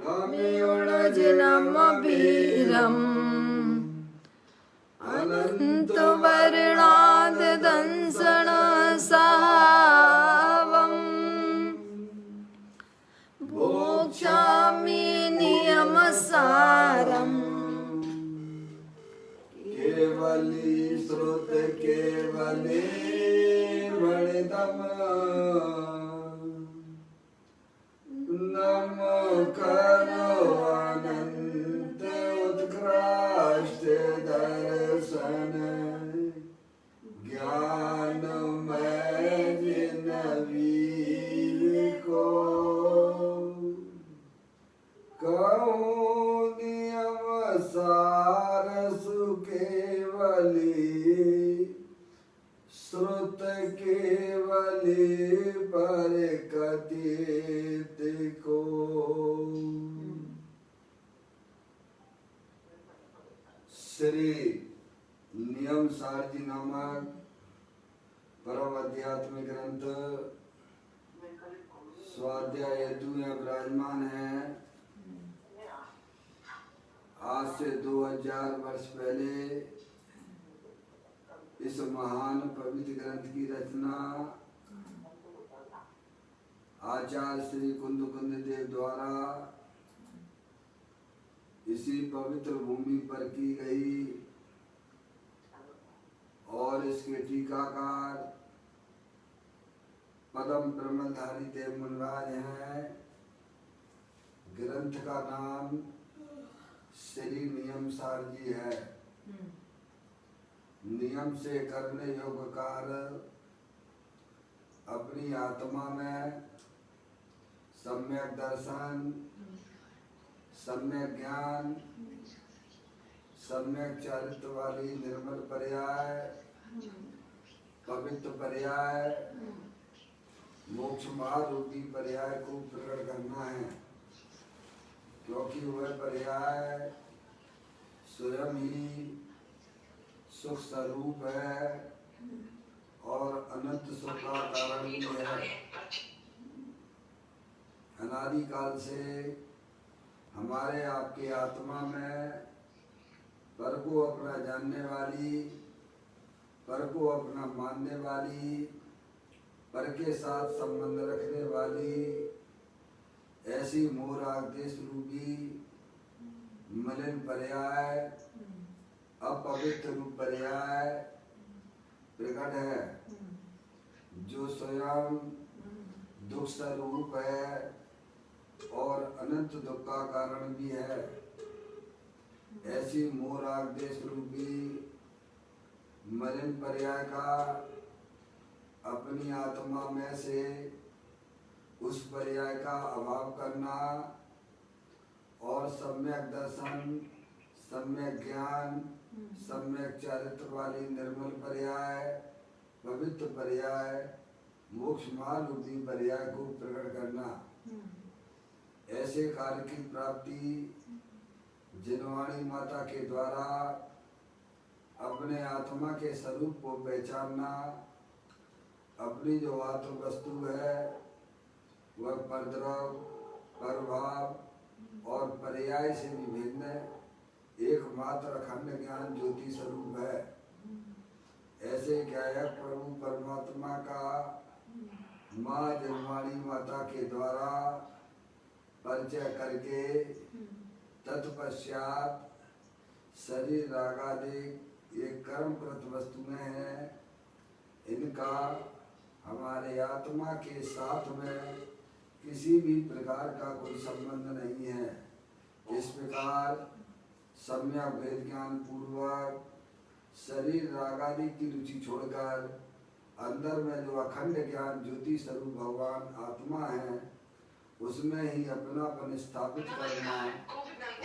रम्योणजिनमभिरम् अनन्तवर्णाद् दंसनसावम् भोक्ष्यामि नियमसारम् केवली श्रुत केवली वणितम नमो करो अनंत उत्कृष्ट दर्शन ज्ञानमय जिन वीर को कहूँ नियम सार सुकेवली श्रुत केवली पर कथित को। श्री नियम सार जी नामक परम आध्यात्मिक ग्रंथ स्वाध्याय हेतु में विराजमान है। आज से 2000 वर्ष पहले इस महान पवित्र ग्रंथ की रचना आचार्य श्री कुंद देव द्वारा इसी पवित्र भूमि पर की गई और इसके टीकाकार पदम ब्रह्मधारी देव मुनिराज हैं। ग्रंथ का नाम श्री नियम सार जी है। नियम से करने योग्य कार्य अपनी आत्मा में सम्यक दर्शन, सम्यक ज्ञान, सम्यक चरित्र वाली निर्मल पर्याय, पवित्र पर्याय, मोक्ष मार्ग रूपी पर्याय को प्रकट करना है, क्योंकि वह पर्याय स्वयं ही सुख स्वरूप है और अनंत सुख का कारण भी है। अनादि काल से हमारे आपके आत्मा में पर को अपना जानने वाली, पर को अपना मानने वाली, पर के साथ संबंध रखने वाली ऐसी मोहराग देश रूपी मलिन पर्याय, अपवित्र रूप पर्याय प्रकट है, जो स्वयं दुख स्वरूप है और अनंत दुख का कारण भी है। ऐसी मोहराग देश रूपी मलिन पर्याय का अपनी आत्मा में से उस पर्याय का अभाव करना और सम्यक दर्शन, सम्यक ज्ञान, सम्यक चरित्र वाली निर्मल पर्याय, पवित्र पर्याय, मोक्ष मार्ग रूपी पर्याय को प्रकट करना। ऐसे कार्य की प्राप्ति जिनवाणी माता के द्वारा अपने आत्मा के स्वरूप को पहचानना, अपनी जो आत्म वस्तु है वह परद्रव, परभाव और पर्याय से विभिन्न एकमात्र अखंड ज्ञान ज्योति स्वरूप है। ऐसे गायक प्रभु परमात्मा का माँ जनवाणी माता के द्वारा परिचय करके तत्पश्चात शरीर रागादि ये कर्मकृत वस्तुएं हैं, इनका हमारे आत्मा के साथ में किसी भी प्रकार का कोई संबंध नहीं है। इस प्रकार सम्यक वेद ज्ञान पूर्वक शरीर रागादि की रुचि छोड़कर अंदर में जो अखंड ज्ञान ज्योति स्वरूप भगवान आत्मा है उसमें ही अपनापन स्थापित करना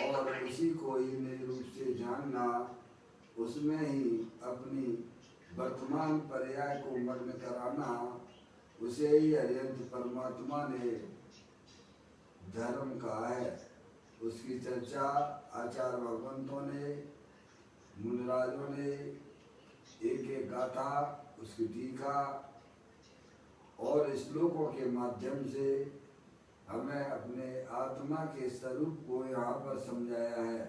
और उसी को ही निज रूप से जानना, उसमें ही अपनी वर्तमान पर्याय को मग्न कराना, उसे ही अरिहंत परमात्मा ने धर्म कहा है। उसकी चर्चा आचार्य भगवंतों ने, मुनिराजों ने एक एक गाथा, उसकी टीका और श्लोकों के माध्यम से हमें अपने आत्मा के स्वरूप को यहाँ पर समझाया है।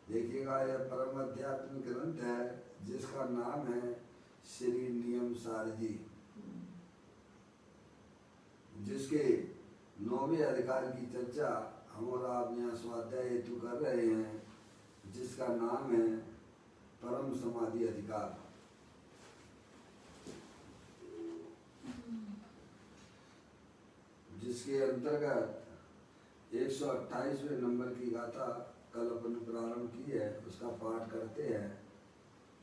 देखिएगा, यह परम आध्यात्मिक ग्रंथ है जिसका नाम है श्री नियम सारजी, जिसके 9वें अधिकार की चर्चा हम और आप यहाँ स्वाध्याय हेतु कर रहे हैं, जिसका नाम है परम समाधि अधिकार। जिसके अंतर्गत 128वें नंबर की गाथा कल अपन प्रारंभ की है, उसका पाठ करते हैं।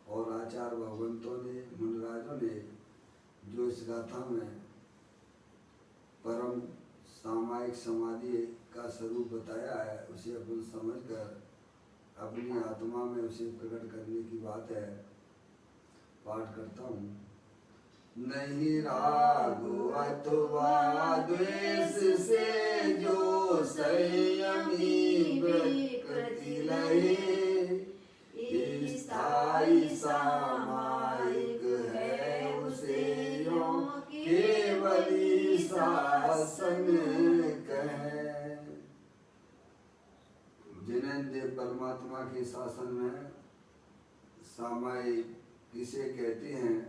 और आचार्य भगवंतों ने, मुनिराजों ने जो इस गाथा में परम सामायिक समाधि का स्वरूप बताया है, उसे अपन समझकर अपनी आत्मा में उसे प्रकट करने की बात है। पाठ करता हूँ। नहीं राग अथवा द्वेष से जो संयमी प्रकृति लहे, स्थायी सामायिक है उसे यों केवली शासन कहे। जिन्हें देव परमात्मा के शासन में सामायिक किसे कहते हैं,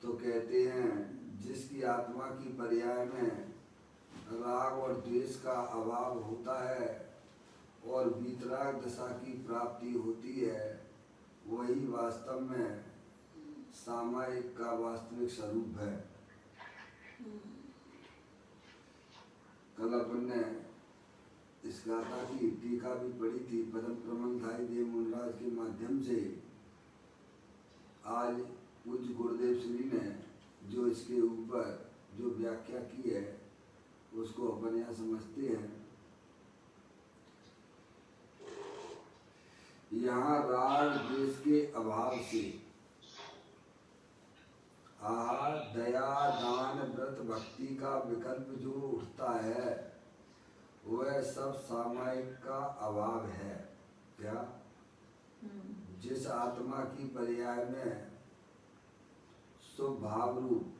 तो कहते हैं जिसकी आत्मा की पर्याय में राग और द्वेष का अभाव होता है और वीतराग दशा की प्राप्ति होती है, वही वास्तव में सामायिक का वास्तविक स्वरूप है। कल अपन ने इस गाथा की टीका भी पढ़ी थी परम प्रमंधाई देव मुनिराज के माध्यम से। आज पूज्य गुरुदेव श्री ने जो इसके ऊपर जो व्याख्या की है, उसको अपन यहाँ समझते हैं। यहाँ राग द्वेष के अभाव से दया दान व्रत भक्ति का विकल्प जो उठता है, वह सब सामायिक का अभाव है। क्या? जिस आत्मा की पर्याय में शुभ भाव रूप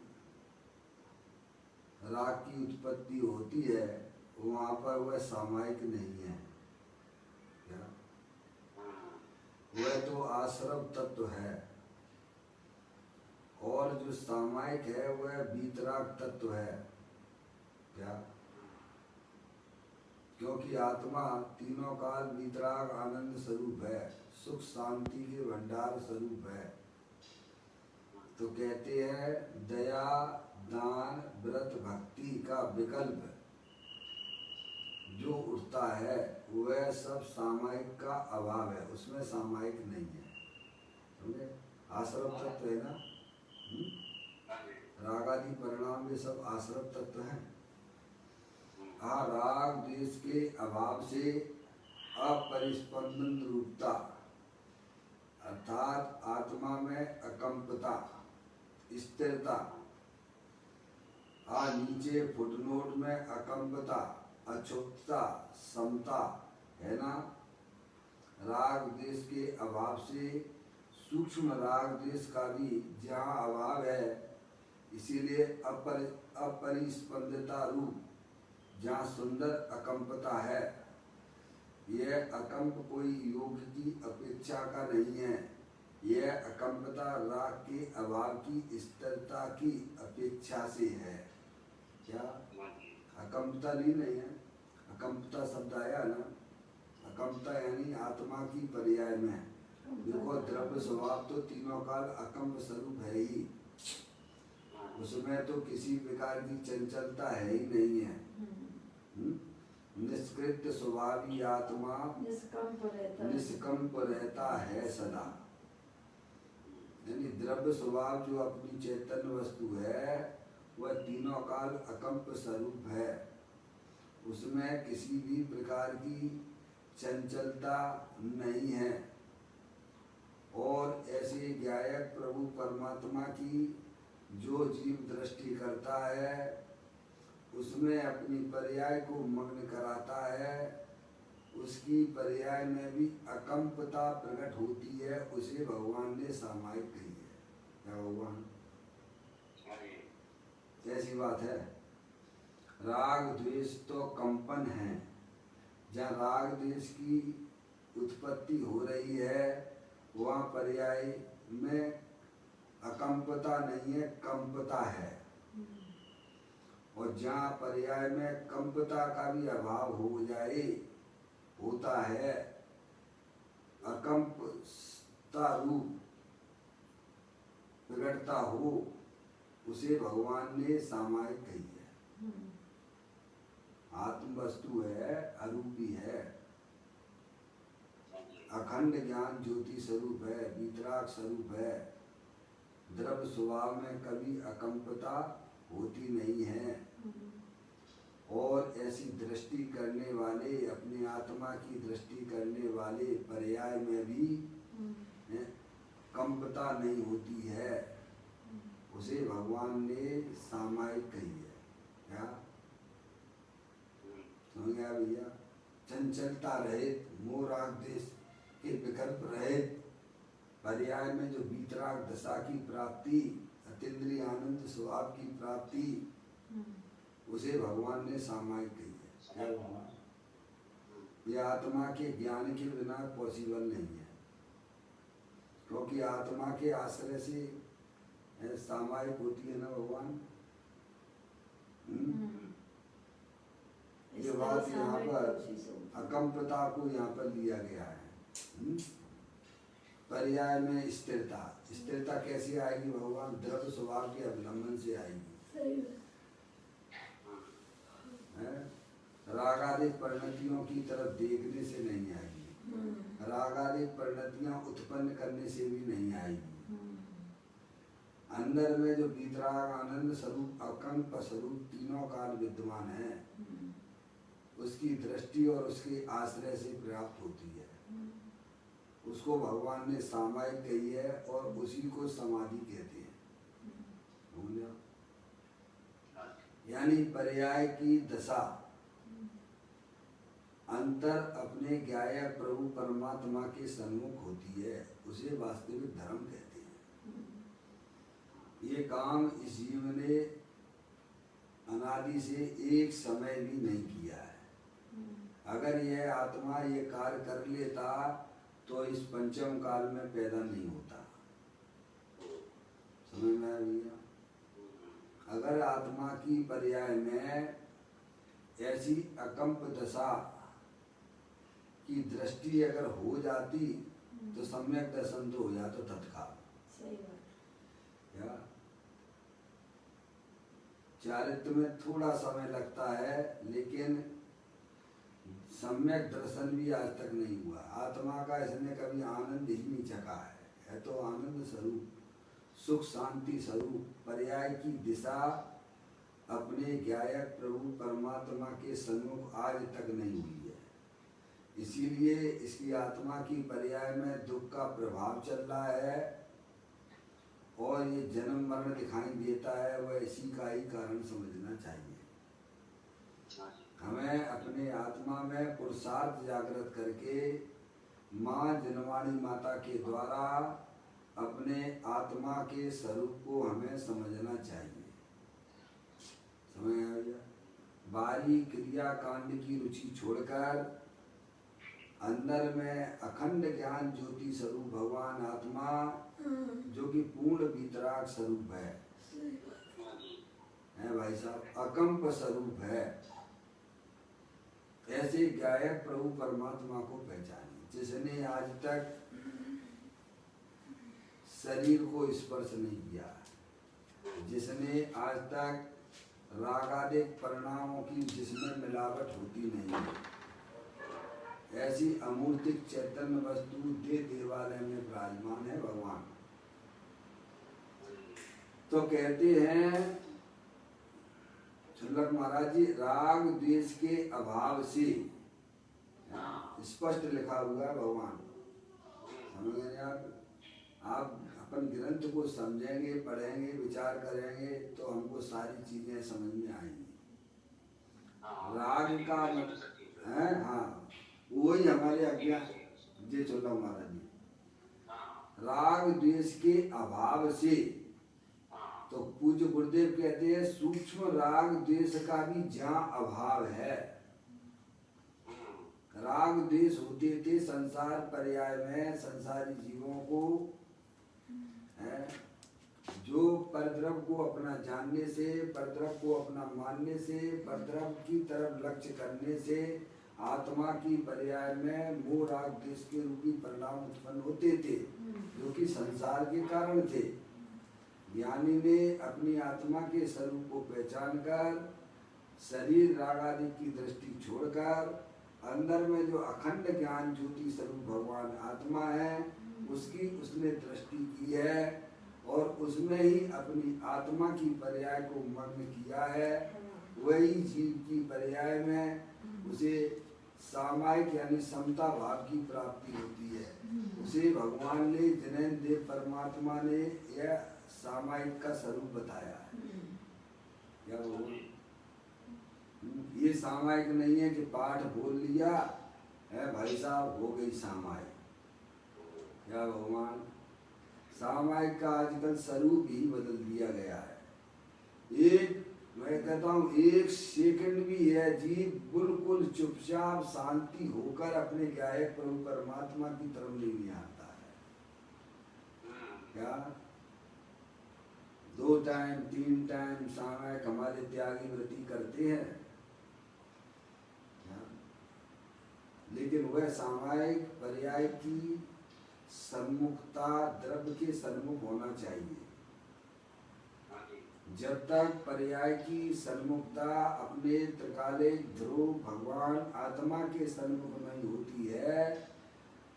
राग की उत्पत्ति होती है, वहाँ पर वह सामायिक नहीं है। क्या? वह तो आश्रव तत्व है, और जो सामायिक है वह वीतराग तत्व है। क्या? क्योंकि आत्मा तीनों काल वीतराग आनंद स्वरूप है, सुख शांति के भंडार स्वरूप है। तो कहते हैं दया दान व्रत भक्ति का विकल्प जो उठता है, वह सब सामायिक का अभाव है, उसमें सामायिक नहीं है। समझे? आश्रम तत्व है ना, रागादि परिणाम ये सब आश्रम तत्व हैं। राग द्वेष के अभाव से अपरिस्पंदन रूपता, अर्थात आत्मा में अकंपता, स्थिरता, नीचे फुटनोट में अकंपता, अछूतता, समता है ना। राग द्वेष के अभाव से सूक्ष्म राग द्वेष का भी जहाँ अभाव है, इसीलिए अपरिस्पंदता रूप जहाँ सुंदर अकंपता है। यह अकंप कोई योग की अपेक्षा का नहीं है, यह अकंपता राग के अभाव की स्थिरता की अपेक्षा से है। क्या? अकंपता नहीं है, अकंपता शब्द आया ना, अकंपता यानी आत्मा की पर्याय में। देखो, द्रव्य स्वभाव तो तीनों काल अकंप स्वरूप है ही, उसमें तो किसी प्रकार की चंचलता है ही नहीं है। निष्कृत स्वभावी आत्मा निष्कंप रहता है सदा। यानी द्रव्य स्वभाव जो अपनी चैतन्य वस्तु है, वह तीनों काल अकंप स्वरूप है, उसमें किसी भी प्रकार की चंचलता नहीं है। और ऐसे ज्ञायक प्रभु परमात्मा की जो जीव दृष्टि करता है, उसमें अपनी पर्याय को मग्न कराता है, उसकी पर्याय में भी अकंपता प्रकट होती है, उसे भगवान ने सामायिक कही है। क्या भगवान? कैसी बात है? राग द्वेष तो कंपन है। जहाँ राग द्वेष की उत्पत्ति हो रही है वहाँ पर्याय में अकंपता नहीं है, कंपता है। और जहाँ पर्याय में कंपता का भी अभाव हो जाए होता है, अकंपता रूप प्रकटता हो, उसे भगवान ने सामायिक कही है। आत्म वस्तु है, अरूपी है, अखंड ज्ञान ज्योति स्वरूप है, वीतराग स्वरूप है, द्रव्य स्वभाव में कभी अकंपता होती नहीं है। और ऐसी दृष्टि करने वाले, अपनी आत्मा की दृष्टि करने वाले पर्याय में भी कंपता नहीं होती है, उसे भगवान ने सामायिक कही है। क्या समझ गया भैया? चंचलता रहित, मोह राग द्वेष के विकल्प रहित पर्याय में जो वीतराग दशा की प्राप्ति, अतीन्द्रिय आनंद स्वभाव की प्राप्ति, उसे भगवान ने सामायिक कही है। क्या भगवान? ये आत्मा के ज्ञान के बिना पॉसिबल नहीं है, क्योंकि आत्मा के आश्रय से सामायिक होती है ना भगवान। ये बात यहाँ पर अकंपता को यहाँ पर लिया गया है। पर्याय में स्थिरता, स्थिरता कैसी आएगी भगवान? द्रव्य स्वभाव के अवलंबन से आएगी। रागादिक परिणतियों की तरफ देखने से नहीं आएगी, रागादिक परिणतियां उत्पन्न करने से भी नहीं आएगी। अंदर में जो वीतराग आनंद स्वरूप, अकंप स्वरूप तीनों काल विद्यमान है, उसकी दृष्टि और उसके आश्रय से प्राप्त होती है। उसको भगवान ने सामायिक कही है और उसी को समाधि कहते हैं। यानी पर्याय की दशा अंतर अपने ज्ञायक प्रभु परमात्मा के सन्मुख होती है, उसे वास्तविक धर्म कहते हैं। ये काम इस जीव ने अनादि से एक समय भी नहीं किया है। अगर यह आत्मा ये कार्य कर लेता तो इस पंचम काल में पैदा नहीं होता। समझ में आया भैया? अगर आत्मा की पर्याय में ऐसी अकंप दशा की दृष्टि अगर हो जाती तो सम्यक दर्शन तो हो जाता तत्काल। सही बात। क्या चारित्र में थोड़ा समय लगता है, लेकिन सम्यक दर्शन भी आज तक नहीं हुआ। आत्मा का इसने कभी आनंद ही नहीं चखा है तो आनंद स्वरूप, सुख शांति स्वरूप पर्याय की दिशा अपने ज्ञायक प्रभु परमात्मा के सन्मुख आज तक नहीं हुई है। इसीलिए इसकी आत्मा की पर्याय में दुख का प्रभाव चल रहा है और ये जन्म मरण दिखाई देता है। वह इसी का ही कारण समझना चाहिए। हमें अपने आत्मा में पुरुषार्थ जागृत करके माँ जनवाणी माता के द्वारा अपने आत्मा के स्वरूप को हमें समझना चाहिए। समझ आया? बाहरी क्रिया कांड की रुचि छोड़कर अंदर में अखंड ज्ञान ज्योति स्वरूप भगवान आत्मा, जो कि पूर्ण वीतराग स्वरूप है भाई साहब, अकंप स्वरूप है, ऐसे गायक प्रभु परमात्मा को पहचानिए जिसने आज तक शरीर को स्पर्श नहीं किया, जिसने आज तक रागादिक परिणामों की जिसमें मिलावट होती नहीं है, ऐसी अमूर्तिक चैतन्य वस्तु दे देवालय में विराजमान है भगवान। तो कहते हैं छुल्लक महाराज जी, राग द्वेष के अभाव से, स्पष्ट लिखा हुआ है भगवान। समझ गए आप अपन ग्रंथ को समझेंगे, पढ़ेंगे, विचार करेंगे तो हमको सारी चीजें समझ में आएंगी। राग का है, हाँ, वही हमारे अज्ञान जी। छुल्लक महाराज जी, राग द्वेष के अभाव से तो पूज्य गुरुदेव कहते हैं सूक्ष्म राग द्वेष का भी जहाँ अभाव है। राग द्वेष होते थे संसार पर्याय में संसारी जीवों को है, जो परद्रव को अपना जानने से, परद्रव को अपना मानने से, परद्रव की तरफ लक्ष्य करने से आत्मा की पर्याय में मोह राग द्वेष के रूपी परिणाम उत्पन्न होते थे, जो कि संसार के कारण थे। ज्ञानी ने अपनी आत्मा के स्वरूप को पहचान कर शरीर राग आदि की दृष्टि छोड़कर अंदर में जो अखंड ज्ञान ज्योति स्वरूप भगवान आत्मा है उसकी उसने दृष्टि की है और उसमें ही अपनी आत्मा की पर्याय को मग्न किया है। वही जीव की पर्याय में उसे सामायिक यानी समता भाव की प्राप्ति होती है। उसे भगवान ने जिन्हें देव परमात्मा ने यह सामायिक का स्वरूप बताया है। क्या वो ये सामायिक नहीं है कि पाठ बोल लिया है भाई साहब हो गई सामायिक। क्या भगवान सामायिक का आजकल स्वरूप ही बदल दिया गया है। एक मैं कहता हूँ एक सेकंड भी है जीव बिल्कुल चुपचाप शांति होकर अपने गायक प्रभु परमात्मा की तरफ नहीं निहारता है। क्या 2 टाइम 3 टाइम सामायिक हमारे त्यागी व्रती करते हैं, लेकिन वह सामायिक पर्याय की सन्मुखता द्रव्य के सन्मुख होना चाहिए। जब तक पर्याय की सन्मुखता अपने त्रिकालिक ध्रुव भगवान आत्मा के सन्मुख नहीं होती है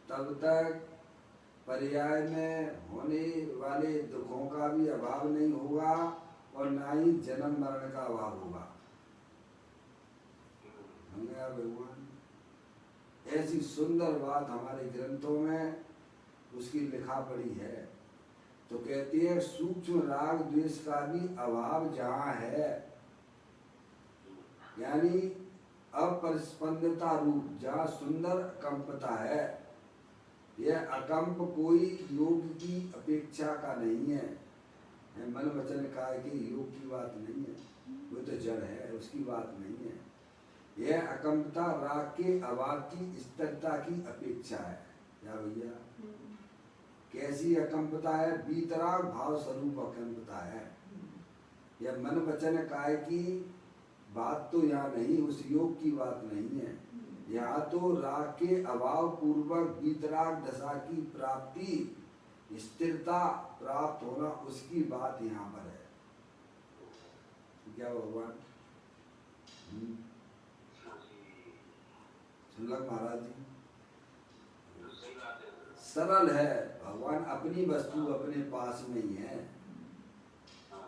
तब तक पर्याय में होने वाले दुखों का भी अभाव नहीं होगा और ना ही जन्म मरण का अभाव होगा। भगवान ऐसी सुंदर बात हमारे ग्रंथों में उसकी लिखा पड़ी है। तो कहती है सूक्ष्म राग द्वेष का भी अभाव जहाँ है यानी अपरिस्पंदता रूप जहाँ सुंदर अकंपता है। यह अकंप कोई योग की अपेक्षा का नहीं है, मन वचन काय के योग की बात नहीं है, वो तो जड़ है उसकी बात नहीं है। यह अकंपता राग के अभाव की स्थिरता की अपेक्षा है। क्या भैया कैसी अकंपता है? बीतराग भाव स्वरूप अकंपता है। यह मन वचन काय की बात तो यहाँ नहीं, उस योग की बात नहीं है। यहाँ तो राग के अभाव पूर्वक बीतराग दशा की प्राप्ति स्थिरता प्राप्त होना उसकी बात यहाँ पर है। क्या भगवान सुनलक महाराज जी सरल है। भगवान अपनी वस्तु अपने पास में ही है,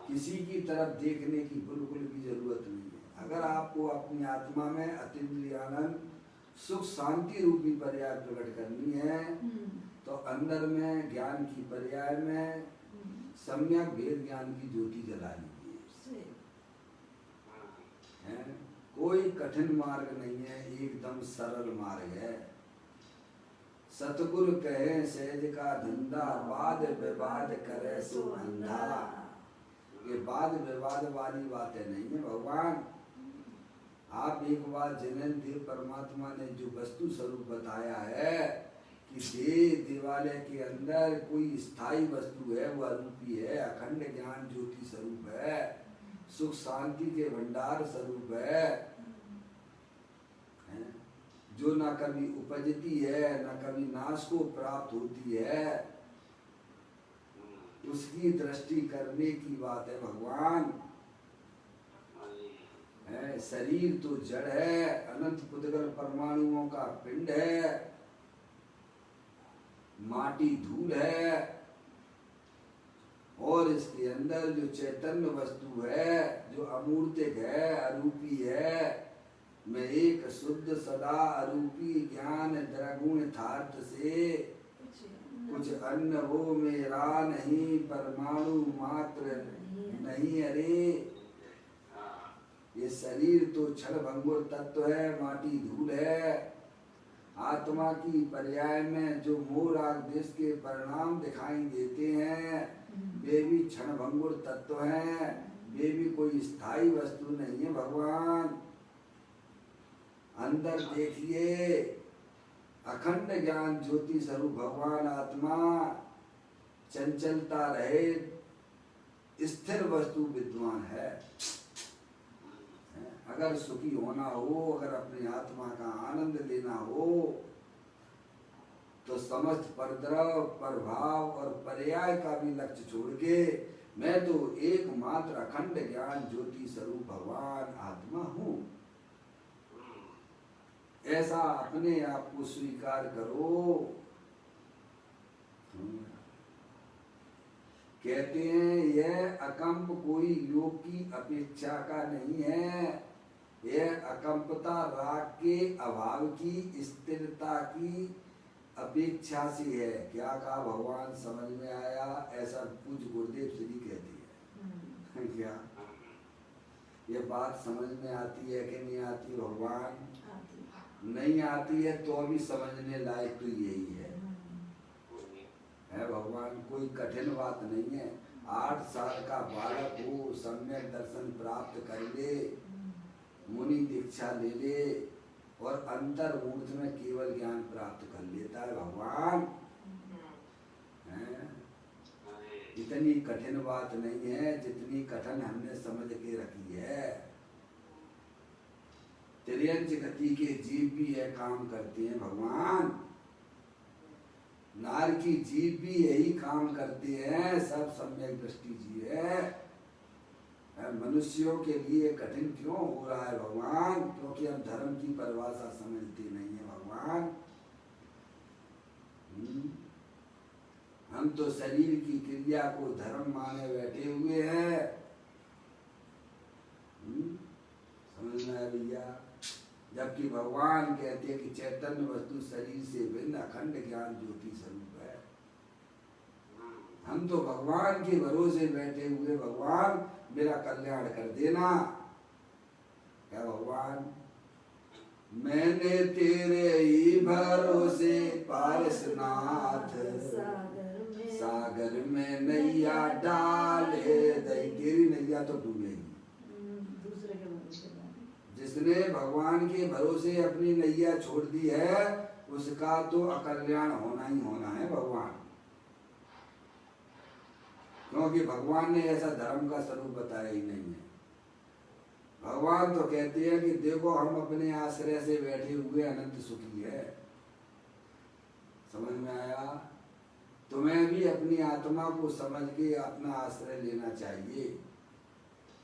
किसी की तरफ देखने की बिल्कुल भी जरूरत नहीं है। अगर आपको अपनी आत्मा में अतीन्द्रिय आनंद सुख शांति रूपी पर्याय प्रकट करनी है तो अंदर में ज्ञान की पर्याय में सम्यक भेद ज्ञान की ज्योति जला लीजिए। कोई कठिन मार्ग नहीं है, एकदम सरल मार्ग है। सतगुरु कहे सहज का धंधा वाद विवाद करे सो अंधा। ये वाद विवाद वाली बातें नहीं है। भगवान आप एक बार जिन्हें देव परमात्मा ने जो वस्तु स्वरूप बताया है कि देव देवालय के अंदर कोई स्थायी वस्तु है, वो अरूपी है, अखंड ज्ञान ज्योति स्वरूप है, सुख शांति के भंडार स्वरूप है, जो ना कभी उपजती है ना कभी नाश को प्राप्त होती है, उसकी दृष्टि करने की बात है। भगवान है शरीर तो जड़ है, अनंत पुद्गल परमाणुओं का पिंड है, माटी धूल है और इसके अंदर जो चैतन्य वस्तु है जो अमूर्तिक है अरूपी है, मैं एक शुद्ध सदा अरूपी ज्ञान द्रगुण यथार्थ से कुछ अन्न वो मेरा नहीं परमाणु मात्र नहीं। अरे ये शरीर तो क्षण भंगुर तत्व है, माटी धूल है। आत्मा की पर्याय में जो मोह राग द्वेष के परिणाम दिखाई देते हैं वे भी क्षणभंगुर तत्व हैं, वे भी कोई स्थायी वस्तु नहीं है भगवान। अंदर देखिए, अखंड ज्ञान ज्योति स्वरूप भगवान आत्मा चंचलता रहे स्थिर वस्तु विद्वान है। अगर सुखी होना हो, अगर अपनी आत्मा का आनंद लेना हो, तो समस्त परद्रव, प्रभाव और पर्याय का भी लक्ष्य छोड़ के मैं तो एकमात्र अखंड ज्ञान ज्योति स्वरूप भगवान आत्मा हूँ, ऐसा अपने आप को स्वीकार करो। कहते हैं यह अकंप कोई योग की अपेक्षा का नहीं है, यह अकंपता राग के अभाव की स्थिरता की अपेक्षा से है। क्या कहा भगवान, समझ में आया? ऐसा पूज्य गुरुदेव श्री कहती है। क्या ये बात समझ में आती है कि नहीं आती भगवान? नहीं आती है तो अभी समझने लायक तो यही है भगवान, कोई कठिन बात नहीं है। 8 साल का बालक हो, सम्यक दर्शन प्राप्त कर ले, मुनि दीक्षा ले ले और अंतर ऊर्ध में केवल ज्ञान प्राप्त कर लेता है भगवान। इतनी कठिन बात नहीं है जितनी कठिन हमने समझ के रखी है। त्रियंच गति के जीव भी यह काम करते हैं भगवान, नार की जीव भी यही काम करते हैं, सब सम्यक दृष्टि जीव है। मनुष्यों के लिए कठिन क्यों हो रहा है भगवान? क्योंकि हम धर्म की परिभाषा समझते नहीं है भगवान। हम तो शरीर की क्रिया को धर्म माने बैठे हुए हैं। समझना है भैया? जबकि भगवान कहते हैं कि चैतन्य वस्तु शरीर से भिन्न अखंड ज्ञान ज्योति स्वरूप है। हम तो भगवान के भरोसे बैठे हुए, भगवान मेरा कल्याण कर देना। क्या भगवान, मैंने तेरे ही भरोसे पारसनाथ सागर में नैया डाले दई, तेरी नैया तो डूबेगी। जिसने भगवान के भरोसे अपनी नैया छोड़ दी है उसका तो अकल्याण होना ही होना है भगवान। क्योंकि भगवान ने ऐसा धर्म का स्वरूप बताया ही नहीं है। भगवान तो कहते हैं कि देखो हम अपने आश्रय से बैठे हुए अनंत सुखी है। समझ में आया? तुम्हें भी अपनी आत्मा को समझ के अपना आश्रय लेना चाहिए।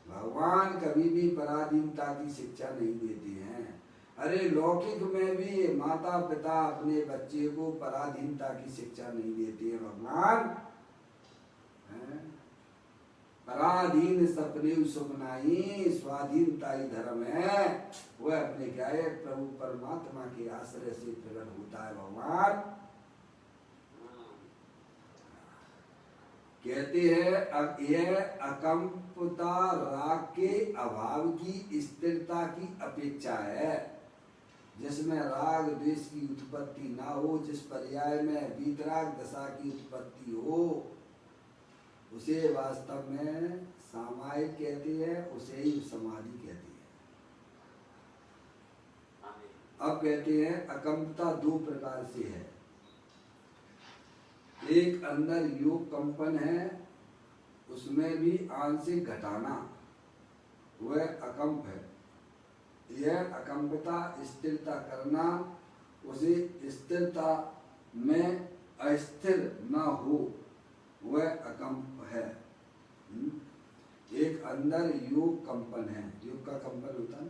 भगवान कभी भी पराधीनता की शिक्षा नहीं देते हैं। अरे लौकिक में भी माता पिता अपने बच्चे को पराधीनता की शिक्षा नहीं देते हैं भगवान। पराधीन सपने सुपनाई, स्वाधीनता ही धर्म है। वह अपने क्या है, प्रभु परमात्मा के आश्रय से प्रकट होता है भगवान। कहते हैं अब यह अकंपता राग के अभाव की स्थिरता की अपेक्षा है, जिसमें राग द्वेष की उत्पत्ति ना हो, जिस पर्याय में वीतराग दशा की उत्पत्ति हो, उसे वास्तव में सामायिक कहते हैं, उसे ही समाधि कहते हैं। अब कहते हैं अकंपता 2 प्रकार से है। एक अंदर योग कंपन है, उसमें भी आंशिक घटाना, वह अकंप है। यह अकंपता स्थिरता करना, उसे स्थिरता में अस्थिर न हो, वह अकंप है। एक अंदर योग कंपन है, योग का कंपन होता है।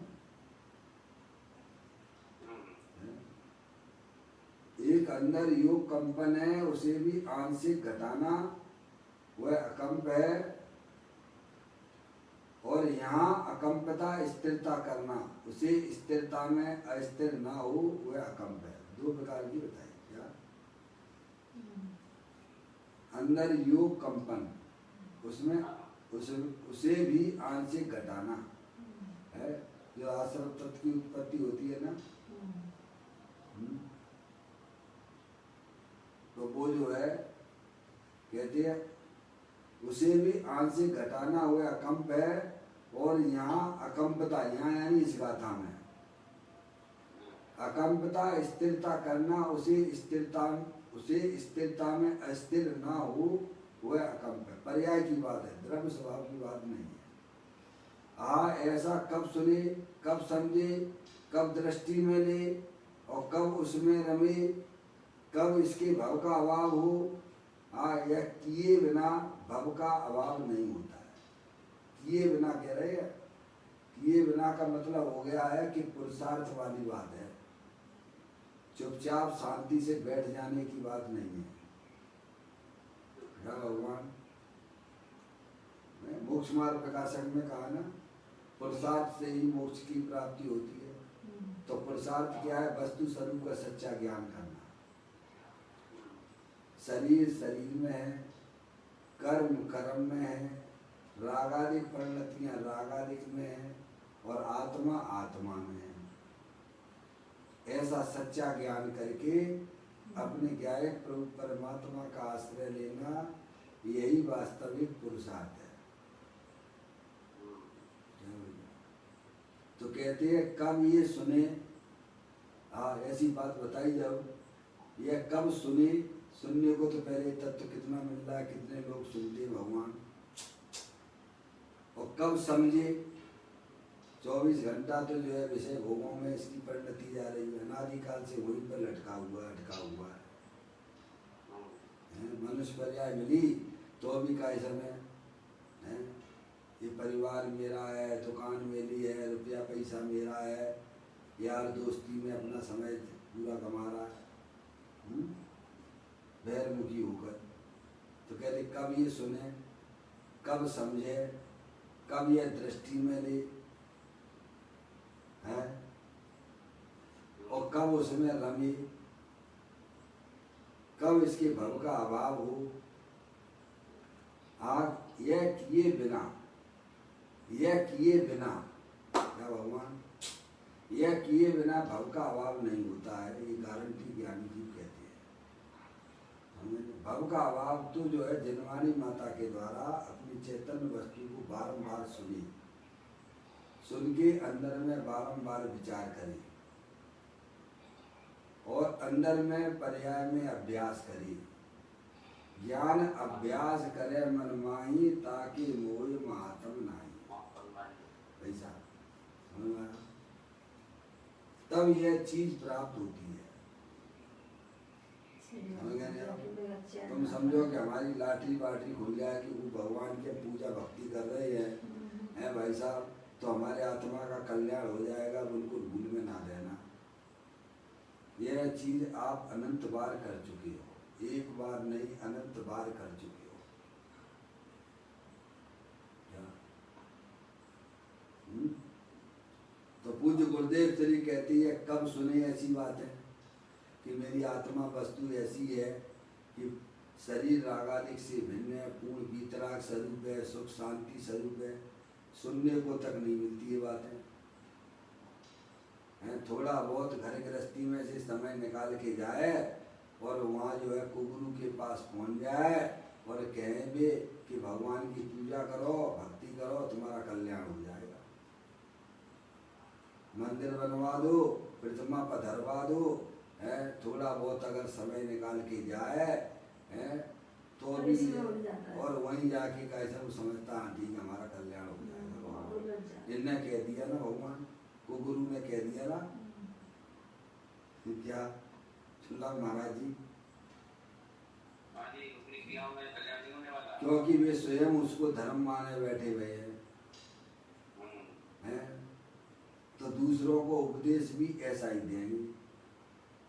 एक अंदर योग कंपन है, उसे भी आंशिक घटाना, वह अकंप है। और यहाँ अकंपता स्थिरता करना, उसे स्थिरता में अस्थिर ना हो, वह अकंप है। 2 प्रकार की बताई क्या? अंदर योग कंपन, उसमें उसे भी आंशिक घटाना है। जो आश्रम तत्व की उत्पत्ति होती है ना, तो वो जो है कहते हैं उसे भी आंशिक घटाना हुआ अकंप है, और यहाँ अकंपता, यहाँ यानी इस गाथा में अकंपता स्थिरता करना, उसे स्थिरता में अस्थिर ना हो वह अकंप है। पर्याय की बात है, द्रव्य स्वभाव की बात नहीं है। ऐसा कब सुने, कब समझे, कब दृष्टि में ले और कब उसमें रमे, कब इसके भव का अभाव हो। यह किए बिना भव का अभाव नहीं होता है। किए बिना कह रहे हैं, किए बिना का मतलब हो गया है कि पुरुषार्थ वाली बात है, चुपचाप शांति से बैठ जाने की बात नहीं है। भगवान मोक्ष मार्ग प्रकाशक में कहा ना, पुरुषार्थ से ही मोक्ष की प्राप्ति होती है। तो पुरुषार्थ क्या है? वस्तु स्वरूप का सच्चा ज्ञान करना। शरीर शरीर में है, कर्म कर्म में है, रागादिक परिणतियां रागादिक में है, और आत्मा आत्मा में है। ऐसा सच्चा ज्ञान करके अपने ज्ञायक प्रभु परमात्मा का आश्रय लेना, यही वास्तविक पुरुषार्थ है। तो कहते हैं कब ये सुने, ऐसी बात बताई जब, यह कब सुने, सुनने को तो पहले तत्व कितना मिल रहा है, कितने लोग सुनते हैं भगवान, और कब समझे। 24 घंटा तो जो है विषय भोगों में इसकी परिणति जा रही है, अनादिकाल से वहीं पर लटका हुआ है। मनुष्य पर्याय मिली तो भी का समय है, ये परिवार मेरा है, दुकान मेरी है, रुपया पैसा मेरा है, यार दोस्ती में अपना समय पूरा कमा रहा है बहिर्मुखी होकर। तो कहते कब ये सुने, कब समझे, कब ये दृष्टि में ले है, और कब उसमें रमे, कब इसके भव का अभाव हो। यह किए बिना क्या भगवान, यह किए बिना भव का अभाव नहीं होता है। ये गारंटी ज्ञानी जी कहते हैं। भव का अभाव तो जो है जनवानी माता के द्वारा अपनी चैतन्य वस्तु को बारंबार सुन के अंदर में बारंबार विचार करें, और अंदर में पर्याय में अभ्यास करें। ज्ञान अभ्यास करे मन माही, ताकि मोह महात्म नाही। ऐसा तब यह चीज प्राप्त होती है। तुम समझो कि हमारी लाठी बाटी खुल जाए कि वो भगवान के पूजा भक्ति कर रहे हैं भाई साहब, तो हमारे आत्मा का कल्याण हो जाएगा, बिल्कुल भूल में ना देना। यह चीज आप अनंत बार कर चुके हो, एक बार नहीं अनंत बार कर चुके हो। तो पूज्य गुरुदेव श्री कहती है कब सुने ऐसी बात है कि मेरी आत्मा वस्तु ऐसी है कि शरीर रागादिक से भिन्न है, पूर्ण वीतराग स्वरूप है, सुख शांति स्वरूप है, सुनने को तक नहीं मिलती ये बात है। थोड़ा बहुत घर गृहस्थी में से समय निकाल के जाए और वहाँ जो है कुगुरु के पास पहुँच जाए और कहें भी कि भगवान की पूजा करो, भक्ति करो, तुम्हारा कल्याण हो जाएगा। मंदिर बनवा दो, प्रतिमा पधरवा दो, थोड़ा बहुत अगर समय निकाल के जाए तो भी, और वहीं जाके कैसे वो समझता हाँ ठीक है हमारा कल्याण हो जाएगा। इनने कह दिया ना भगवान को, गुरु ने कह दिया ना, क्या सुनला महाराज जी, क्योंकि वे स्वयं उसको धर्म माने बैठे हुए हैं, तो दूसरों को उपदेश भी ऐसा ही देंगे।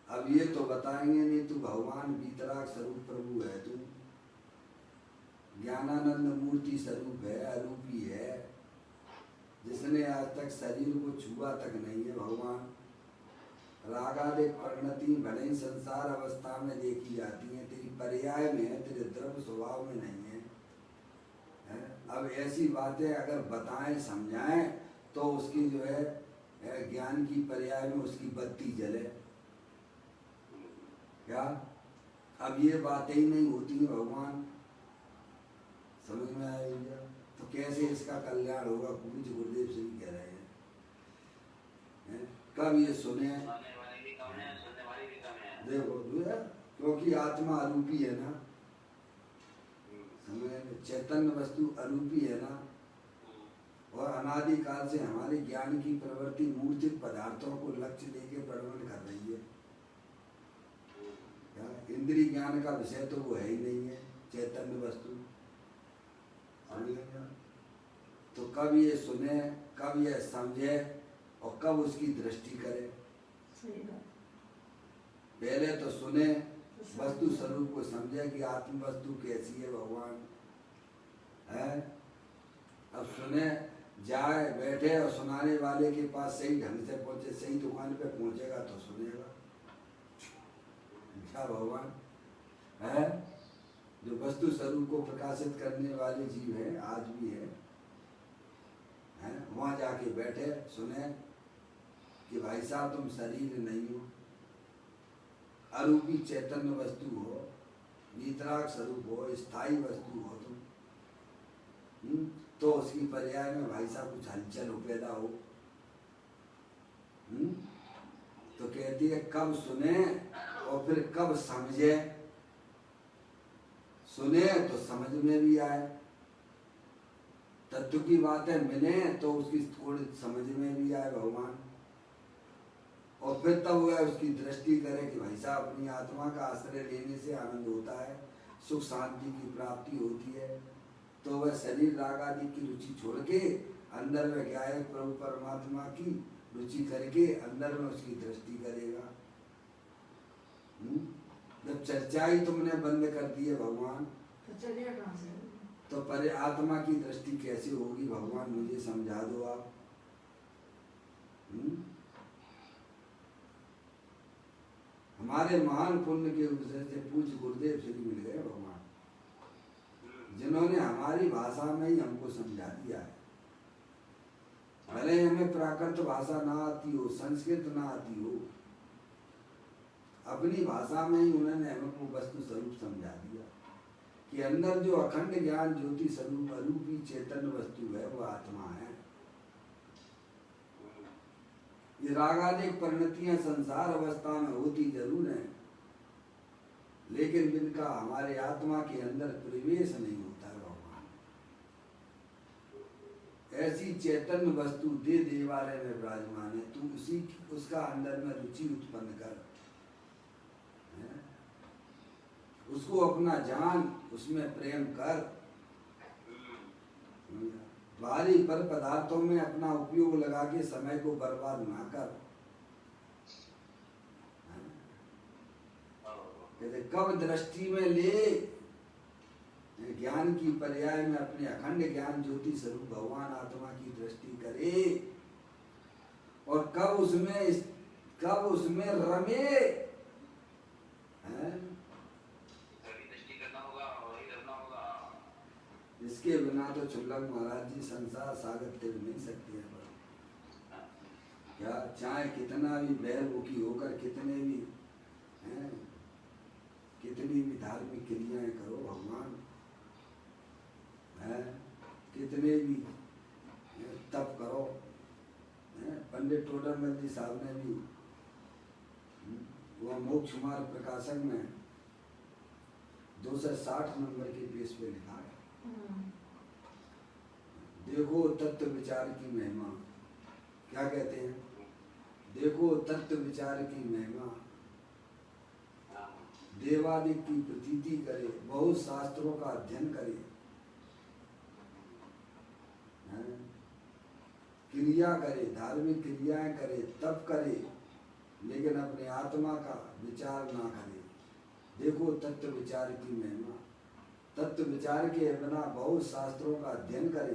अब ये तो बताएंगे नहीं तू भगवान वीतराग स्वरूप प्रभु है, तू ज्ञानानंद मूर्ति स्वरूप है, अरूपी है, जिसने आज तक शरीर को छुआ तक नहीं है। भगवान रागादिक परिणति भले ही संसार अवस्था में देखी जाती है, तेरी पर्याय में है, तेरे द्रव्य स्वभाव में नहीं है। अब ऐसी बातें अगर बताएं समझाएं तो उसकी जो है ज्ञान की पर्याय में उसकी बत्ती जले क्या। अब ये बातें ही नहीं होती हैं भगवान, समझ में आया भैया? तो कैसे इसका कल्याण होगा, पूज्य गुरुदेव से ही कह रहे हैं। कब ये सुने, देखो भैया, क्योंकि आत्मा अरूपी है ना, समझ, चैतन्य वस्तु अरूपी है ना, और अनादि काल से हमारे ज्ञान की प्रवृत्ति मूर्तिक पदार्थों को लक्ष्य लेके प्रवण कर रही है। इंद्रिय ज्ञान का विषय तो वो है ही नहीं है चैतन्य वस्तु। तो कब ये सुने, कब ये समझे और कब उसकी दृष्टि करे। पहले तो सुने, वस्तु स्वरूप को समझे कि आत्म वस्तु कैसी है भगवान है। अब सुने, जाए बैठे और सुनाने वाले के पास सही ढंग से पहुंचे, सही दुकान पे पहुंचेगा तो सुनेगा। क्या भगवान है जो वस्तु स्वरूप को प्रकाशित करने वाले जीव है, आज भी है, वहां जाके बैठे सुने कि भाई साहब तुम शरीर नहीं हो, अरूपी चैतन्य वस्तु हो, वीतराग स्वरूप हो, स्थायी वस्तु हो तुम। तो उसकी पर्याय में भाई साहब कुछ हलचल हो, पैदा हो। तो कहती है कब सुने और फिर कब समझे। सुने तो समझ में भी आए, तत्व की बातें मिले तो उसकी थोड़ी समझ में भी आए भगवान, और फिर तब वह उसकी दृष्टि करे कि भाई साहब अपनी आत्मा का आश्रय लेने से आनंद होता है, सुख शांति की प्राप्ति होती है। तो वह शरीर राग आदि की रुचि छोड़ के अंदर में क्या है, प्रभु परमात्मा की रुचि करके अंदर में उसकी दृष्टि करेगा। जब चर्चा ही तुमने बंद कर दी है भगवान, तो चलिए कहाँ से? तो पर आत्मा की दृष्टि कैसे होगी भगवान, मुझे समझा दो आप। हमारे महान पुण्य के उपदेश से पूज्य गुरुदेव श्री मिल गए भगवान, जिन्होंने हमारी भाषा में ही हमको समझा दिया है। भले हमें प्राकृत भाषा ना आती हो, संस्कृत ना आती हो, अपनी भाषा में ही उन्होंने हमको वस्तु स्वरूप समझा दिया कि अंदर जो अखंड ज्ञान ज्योति स्वरूप अरूपी चैतन्य वस्तु है वो आत्मा है। ये रागादिक परिणतियां संसार अवस्था में होती जरूर हैं, लेकिन इनका हमारे आत्मा के अंदर प्रवेश नहीं होता है भगवान। ऐसी चैतन्य वस्तु दे देवालय में विराजमान है, तू उसी उसका अंदर में रुचि उत्पन्न कर, उसको अपना जान, उसमें प्रेम कर। बाहरी पर पदार्थों में अपना उपयोग लगा के समय को बर्बाद ना कर। कहते कब दृष्टि में ले, ज्ञान की पर्याय में अपने अखंड ज्ञान ज्योति स्वरूप भगवान आत्मा की दृष्टि करे, और कब उसमें रमे है। इसके बिना तो चुल्लक महाराज जी संसार सागर तिर नहीं सकते हैं। क्या चाहे कितना भी बहमुखी होकर कितने भी हैं, कितनी भी धार्मिक क्रियाएं करो भगवान है, कितने भी तप करो। पंडित टोडरमल जी साहब ने भी वो मोक्ष मार्ग प्रकाशन में 260 नंबर के पेज पे लिखा है, देखो तत्व विचार की महिमा। क्या कहते हैं? देखो तत्व विचार की महिमा, देवादिक की प्रतीति करे, बहुत शास्त्रों का अध्ययन करे, क्रिया करे, धार्मिक क्रियाएं करे, तप करे, लेकिन अपने आत्मा का विचार ना करे। देखो तत्व विचार की महिमा, तत्व विचार के बिना बहुत शास्त्रों का अध्ययन करे,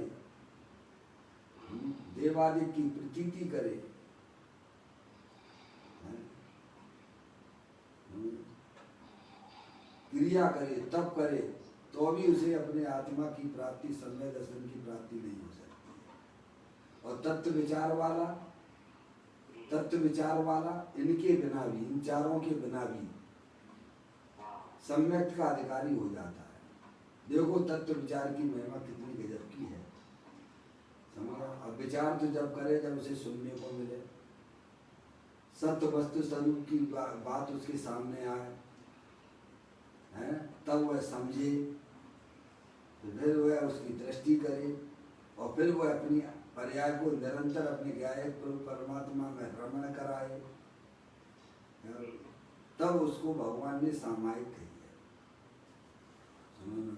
देवादिक की प्रतीति करे, क्रिया करे, तप करे, तो भी उसे अपने आत्मा की प्राप्ति, समय दर्शन की प्राप्ति नहीं हो सकती। और तत्व विचार वाला इनके बिना भी, इन चारों के बिना भी सम्यक का अधिकारी हो जाता है। देखो तत्व विचार की महिमा कितनी गजब की है, समझा। अब विचार तो जब करे जब उसे सुनने को मिले, सत्य वस्तु स्वरूप की बात उसके सामने आए, हैं, तब वह समझे, तो फिर वह उसकी दृष्टि करे और फिर वह अपनी पर्याय को निरंतर अपने गायक परमात्मा में रमण कराए, तब उसको भगवान ने सामायिक कही है, समझ।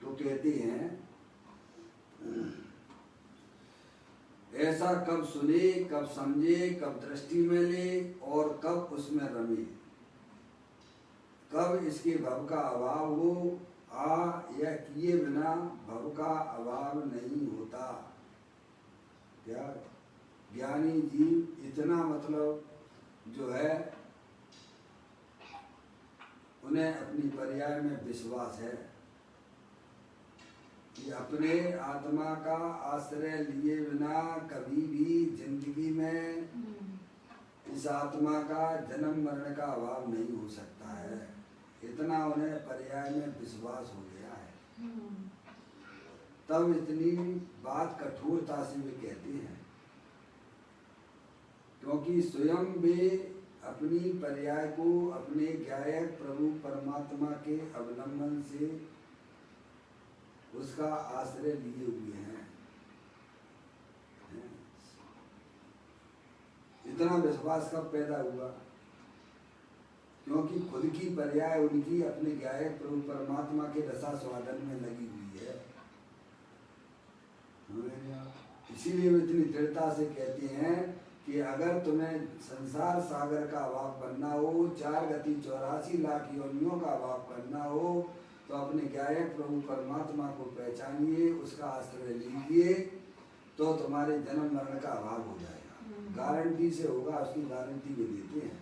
तो कहते हैं ऐसा कब सुने, कब समझे, कब दृष्टि में ले और कब उसमें रमे, कब इसके भव का अभाव हो, यह किए बिना भव का अभाव नहीं होता। क्या ज्ञानी जीव इतना मतलब जो है उन्हें अपनी पर्याय में विश्वास है कि अपने आत्मा का आश्रय लिए बिना कभी भी जिंदगी में इस आत्मा का जन्म मरण का अभाव नहीं हो सकता है, इतना उन्हें पर्याय में विश्वास हो गया है। तब इतनी बात कठोरता से वे कहते हैं, क्योंकि स्वयं वे अपनी पर्याय को अपने गायक प्रभु परमात्मा के अवलंबन से उसका आश्रय लिए हुए हैं। इतना विश्वास कब पैदा हुआ? क्योंकि खुद की पर्याय उनकी अपने गायक प्रभु परमात्मा के रसा स्वादन में लगी हुई है। इसीलिए वे इतनी दृढ़ता से कहते हैं कि अगर तुम्हें संसार सागर का अभाव करना हो, 4 गति 84 लाख योनियों का अभाव करना हो, तो अपने गायक प्रभु परमात्मा को पहचानिए, उसका आश्रय लीजिए, तो तुम्हारे जन्म मरण का अभाव हो जाएगा, गारंटी से होगा, उसकी गारंटी भी देते हैं।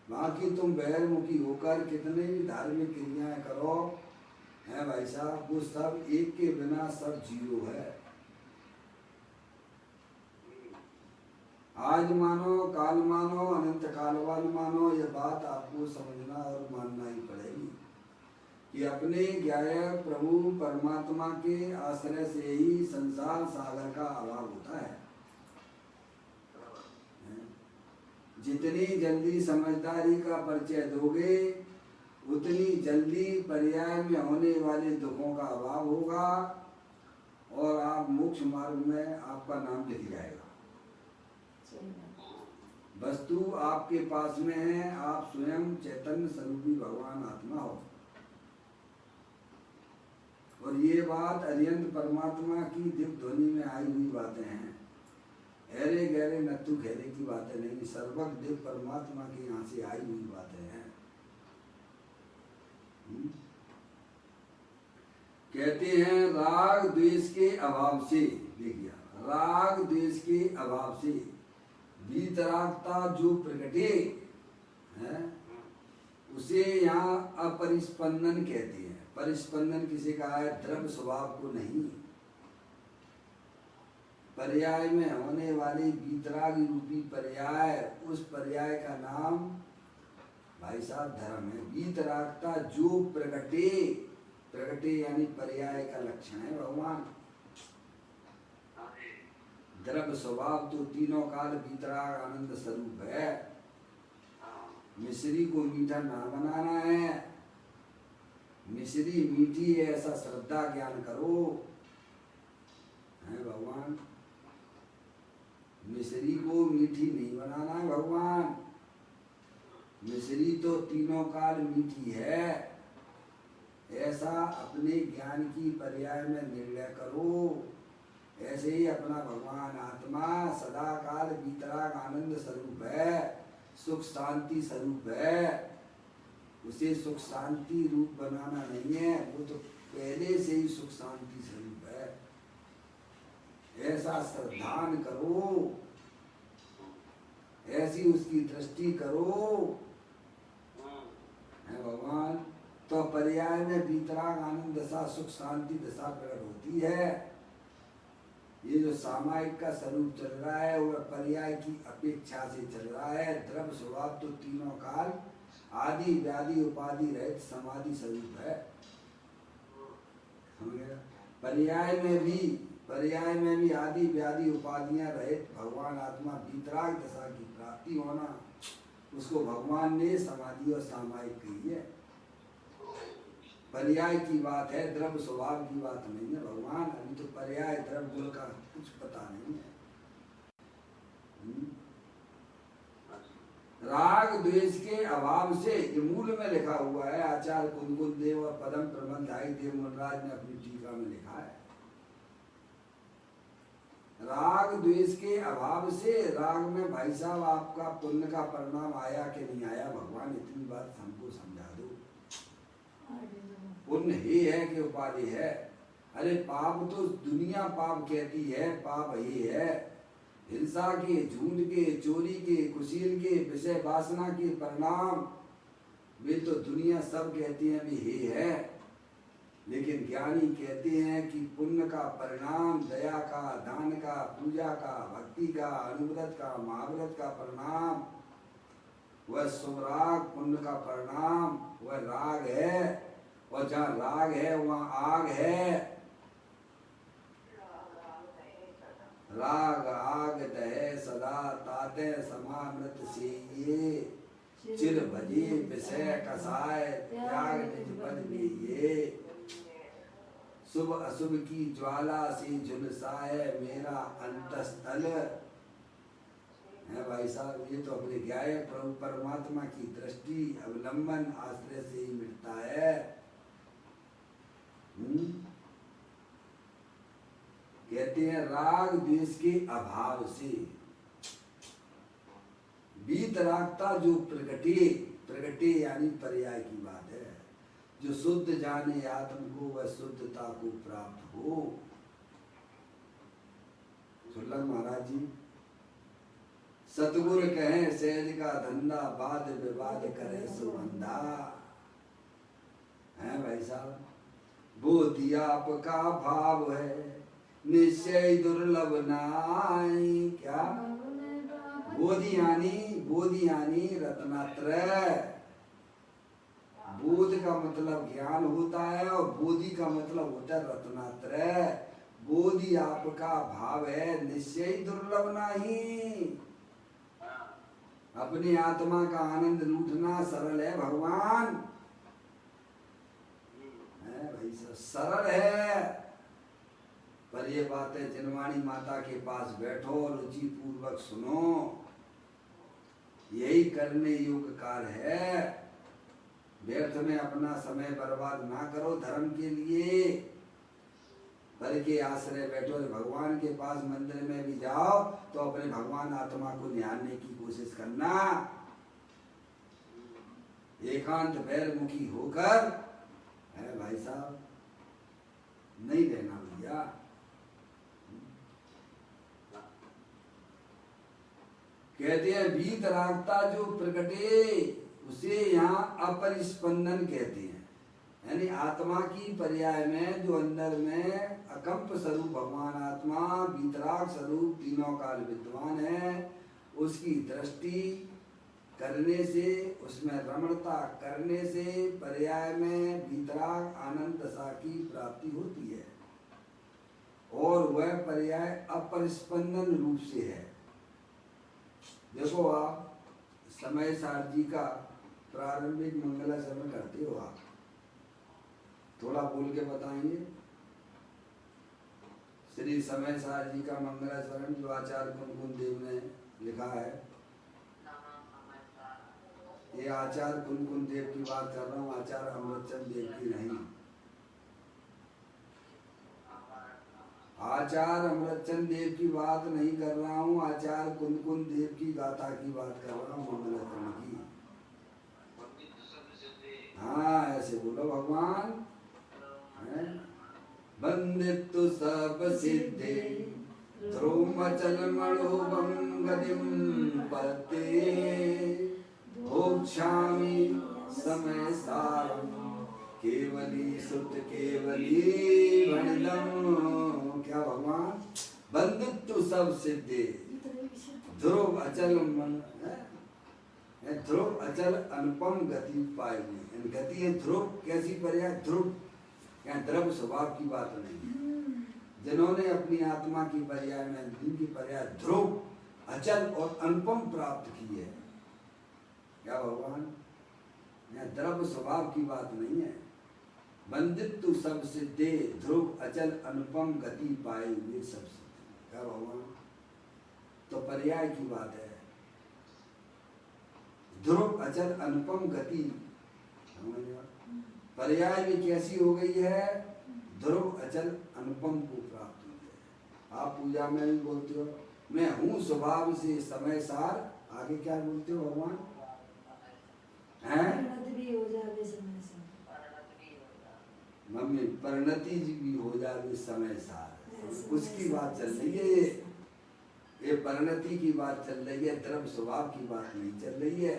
बाकी तुम बहिर्मुखी होकर कितने भी धार्मिक क्रियाएं करो हैं भाई साहब, वो सब एक के बिना सब जीरो है। आज मानो, काल मानो, अनंत कालवाल मानो, यह बात आपको समझना और मानना ही पड़ेगी कि अपने गायक प्रभु परमात्मा के आश्रय से ही संसार सागर का अभाव होता है। जितनी जल्दी समझदारी का परिचय दोगे, उतनी जल्दी पर्याय में होने वाले दुखों का अभाव होगा और आप मोक्ष मार्ग में आपका नाम लिख जाएगा। वस्तु आपके पास में है, आप स्वयं चैतन्य स्वरूपी भगवान आत्मा हो। और ये बात अरिहंत परमात्मा की दिव्य ध्वनि में आई हुई बातें हैं, ऐरे गहरे नत्थु खेरे की बातें नहीं, सर्वज्ञ दिव्य परमात्मा के यहाँ से आई हुई बातें हैं। कहते हैं राग द्वेष के अभाव से, देखिए राग द्वेष के अभाव से वीतरागता जो प्रकटे है उसे यहाँ अपरिस्पंदन कहते हैं। परिस्पंदन किसे कहा है? द्रव्य स्वभाव को नहीं, पर्याय में होने वाली वीतराग रूपी पर्याय, उस पर्याय का नाम भाई साहब धर्म है। वीतरागता जो प्रकटे, प्रकटे यानी पर्याय का लक्षण है भगवान। द्रव्य स्वभाव तो तीनों काल वीतराग आनंद स्वरूप है। मिश्री को मीठा ना बनाना है, मिश्री मीठी है ऐसा श्रद्धा ज्ञान करो, है भगवान। मिश्री को मीठी नहीं बनाना है भगवान, मिश्री तो तीनों काल मीठी है, ऐसा अपने ज्ञान की पर्याय में निर्णय करो। ऐसे ही अपना भगवान आत्मा सदा काल वीतराग आनंद स्वरूप है, सुख शांति स्वरूप है। उसे सुख शांति रूप बनाना नहीं है, वो तो पहले से ही सुख शांति स्वरूप है। ऐसा श्रद्धान करो, ऐसी उसकी दृष्टि करो, है भगवान। तो पर्याय में वीतराग आनंद दशा सुख शांति दशा प्रकट होती है। ये जो सामायिक का स्वरूप चल रहा है वह पर्याय की अपेक्षा से चल रहा है। द्रव्य स्वभाव तो तीनों काल आदि व्याधि उपाधि रहित समाधि स्वरूप है। समझ गया? पर्याय में भी आदि व्याधि उपाधियां रहित भगवान आत्मा वीतराग दशा की प्राप्ति होना, उसको भगवान ने समाधि और सामायिक कही है। पर्याय की बात है, द्रव्य स्वभाव की बात नहीं है। भगवान अभी तो पर्याय द्रव्य गुण का कुछ पता नहीं है। राग द्वेष के अभाव से, ये मूल में लिखा हुआ है, आचार्य कुंदकुल देव और पदम प्रबंधाई देव मुनराज ने अपनी टीका में लिखा है। राग द्वेष के अभाव से, राग में भाई साहब आपका पुण्य का परिणाम आया कि नहीं आया, भगवान इतनी बात हमको समझा दो। पुण्य ही है कि उपाधि है? अरे पाप तो दुनिया पाप कहती है, पाप ही है। हिंसा के, झूठ के, चोरी के, कुशील के, विषय वासना के परिणाम वे तो दुनिया सब कहती है भी ही है। लेकिन ज्ञानी कहते हैं कि पुण्य का परिणाम दया का, दान का, पूजा का, भक्ति का, अनुव्रत का, महाव्रत का परिणाम वह सुराग पुण्य का परिणाम वह राग है। और जहाँ राग है वहाँ आग है। राग आग दहे सदा ताते समामृत से ये चिर भजे विषय कसाय त्याग निज पद में ये शुभ अशुभ की ज्वाला से झुलसाए मेरा अंतस्थल है। भाई साहब ये तो अपने ज्ञाय प्रभु परमात्मा की दृष्टि अवलंबन आश्रय से ही मिटता है। कहते हैं राग द्वेष के अभाव से वीतरागता जो प्रगटे यानी पर्याय की बात है। जो शुद्ध जाने आत्म को वह शुद्धता को प्राप्त हो। सुल्लभ महाराज जी सतगुरु कहें सहज का धंधा वाद विवाद करे सुबंधा है। भाई साहब बोधि आपका भाव है निश्चय दुर्लभ नाई। क्या बोधि यानी रत्नात्रय। बोध का मतलब ज्ञान होता है और बोधि का मतलब होता है रत्नात्रय। बोधि आपका भाव है निश्चय दुर्लभ नहीं। अपनी आत्मा का आनंद लूटना सरल है भगवान है। भाई सब सरल है। पर ये बात है जिनवाणी माता के पास बैठो और रुचि पूर्वक सुनो, यही करने योग्य कार्य है। व्यर्थ में अपना समय बर्बाद ना करो धर्म के लिए। पर के आश्रय बैठो। भगवान के पास मंदिर में भी जाओ तो अपने भगवान आत्मा को निहारने की कोशिश करना। एकांत बैरमुखी होकर है भाई साहब नहीं रहना भैया। कहते हैं वीतरागता जो प्रकटे उसे यहाँ अपरिस्पंदन कहते हैं। यानी आत्मा की पर्याय में जो अंदर में अकंप स्वरूप भगवान आत्मा वीतराग स्वरूप तीनों काल विद्वान है, उसकी दृष्टि करने से, उसमें रमणता करने से पर्याय में वीतराग आनंद दशा की प्राप्ति होती है। और वह पर्याय अपरिस्पंदन रूप से है। देखो आप समय सार जी का प्रारंभिक मंगलाचरण करते हो, आप थोड़ा बोल के बताएंगे। श्री समय सार जी का मंगलाचरण जो आचार्य कुंदकुल देव ने लिखा है, ये आचार्य कुंदकुल देव की बात कर रहा हूँ, आचार्य अमृतचंद देव की नहीं। आचार्य अमृतचंद देव की बात नहीं कर रहा हूँ, आचार्य कुंदकुल देव की गाथा की बात कर रहा हूँ, मंगलाचरण की। हाँ ऐसे बोलो भगवान है। बंदित्व सब सिद्धे ध्रुवचल मणोभं गतिं पते भोक्ष्यामि समय सारं केवली सुत केवली वनिदम्। क्या भगवान बंदित्व सब सिद्धे ध्रुव अचल मन ध्रुव अचल अनुपम गति पाएगी। गति है ध्रुव, कैसी पर्याय? ध्रुव, यहाँ द्रव स्वभाव की बात नहीं। जिन्होंने अपनी आत्मा की पर्याय में जिनकी पर्याय ध्रुव अचल और अनुपम प्राप्त की है, क्या भगवान? यहाँ द्रव स्वभाव की बात नहीं है। बंदित्व सब सिद्धे ध्रुव अचल अनुपम गति पाए हुए सब सिद्धे, क्या भगवान? तो पर्याय की बात है। ध्रुव अचल अनुपम गति, पर्याय भी कैसी हो गई है? ध्रुव अचल अनुपम को प्राप्त हुई है। आप पूजा में भी बोलते हो मैं हूं स्वभाव से समय सार, आगे क्या बोलते हो भगवान? मम्मी परिणति भी हो जाए समय सार, उसकी बात चल रही है। ये परिणति की बात चल रही है, द्रव स्वभाव की बात नहीं चल रही है।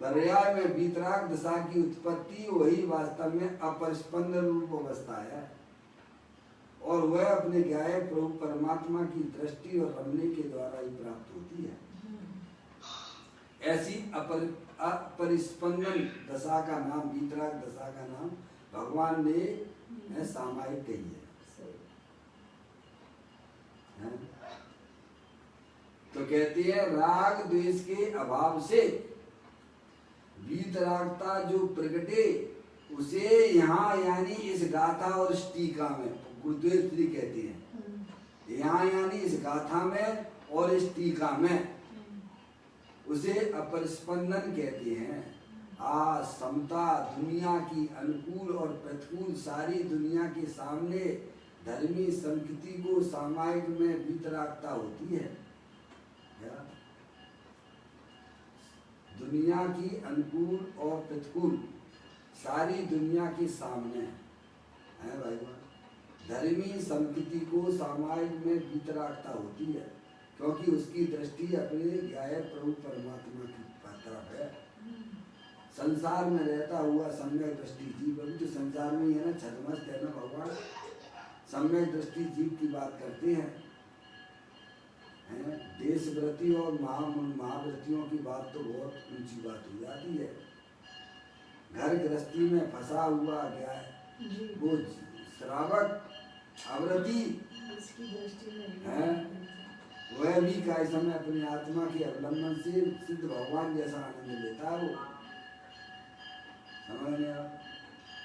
पर्याय में वीतराग दशा की उत्पत्ति वही वास्तव में अपरिस्पंदन रूप अवस्था है, और वह अपने ज्ञाय प्रभु परमात्मा की दृष्टि और रमने के द्वारा ही प्राप्त होती है। ऐसी अपरिस्पंदन दशा का नाम, वीतराग दशा का नाम भगवान ने सामायिक कही है। तो कहती है राग द्वेष के अभाव से वीतरागता जो प्रगटे, उसे यहाँ यानी इस गाथा और इस टीका में, गुरुदेव श्री कहते हैं यहाँ यानी इस गाथा में और इस टीका में, उसे अपरिस्पंदन कहते हैं। समता दुनिया की अनुकूल और प्रतिकूल सारी दुनिया के सामने धर्मी संस्कृति को सामायिक में वीतरागता होती है। क्या? दुनिया की अनुकूल और प्रतिकूल सारी दुनिया के सामने है भाई, धर्मी संस्कृति को सामायिक में वीतरागता होती है, क्योंकि उसकी दृष्टि अपने ज्ञाय प्रभु परमात्मा की तरफ है। संसार में रहता हुआ सम्यक दृष्टि जीव, अभी तो संसार में ही है ना, छदमस्त है ना भगवान। सम्यक दृष्टि जीव की बात करते हैं, देश व्रति और महाव्रतियों की बात तो बहुत ऊंची बात हो जाती है। घर गृहस्थी में फंसा हुआ गया है वो श्रावक अव्रति है, वह भी काय समय अपनी आत्मा के अवलंबन से सिद्ध भगवान जैसा आनंद लेता है। वो समझ में?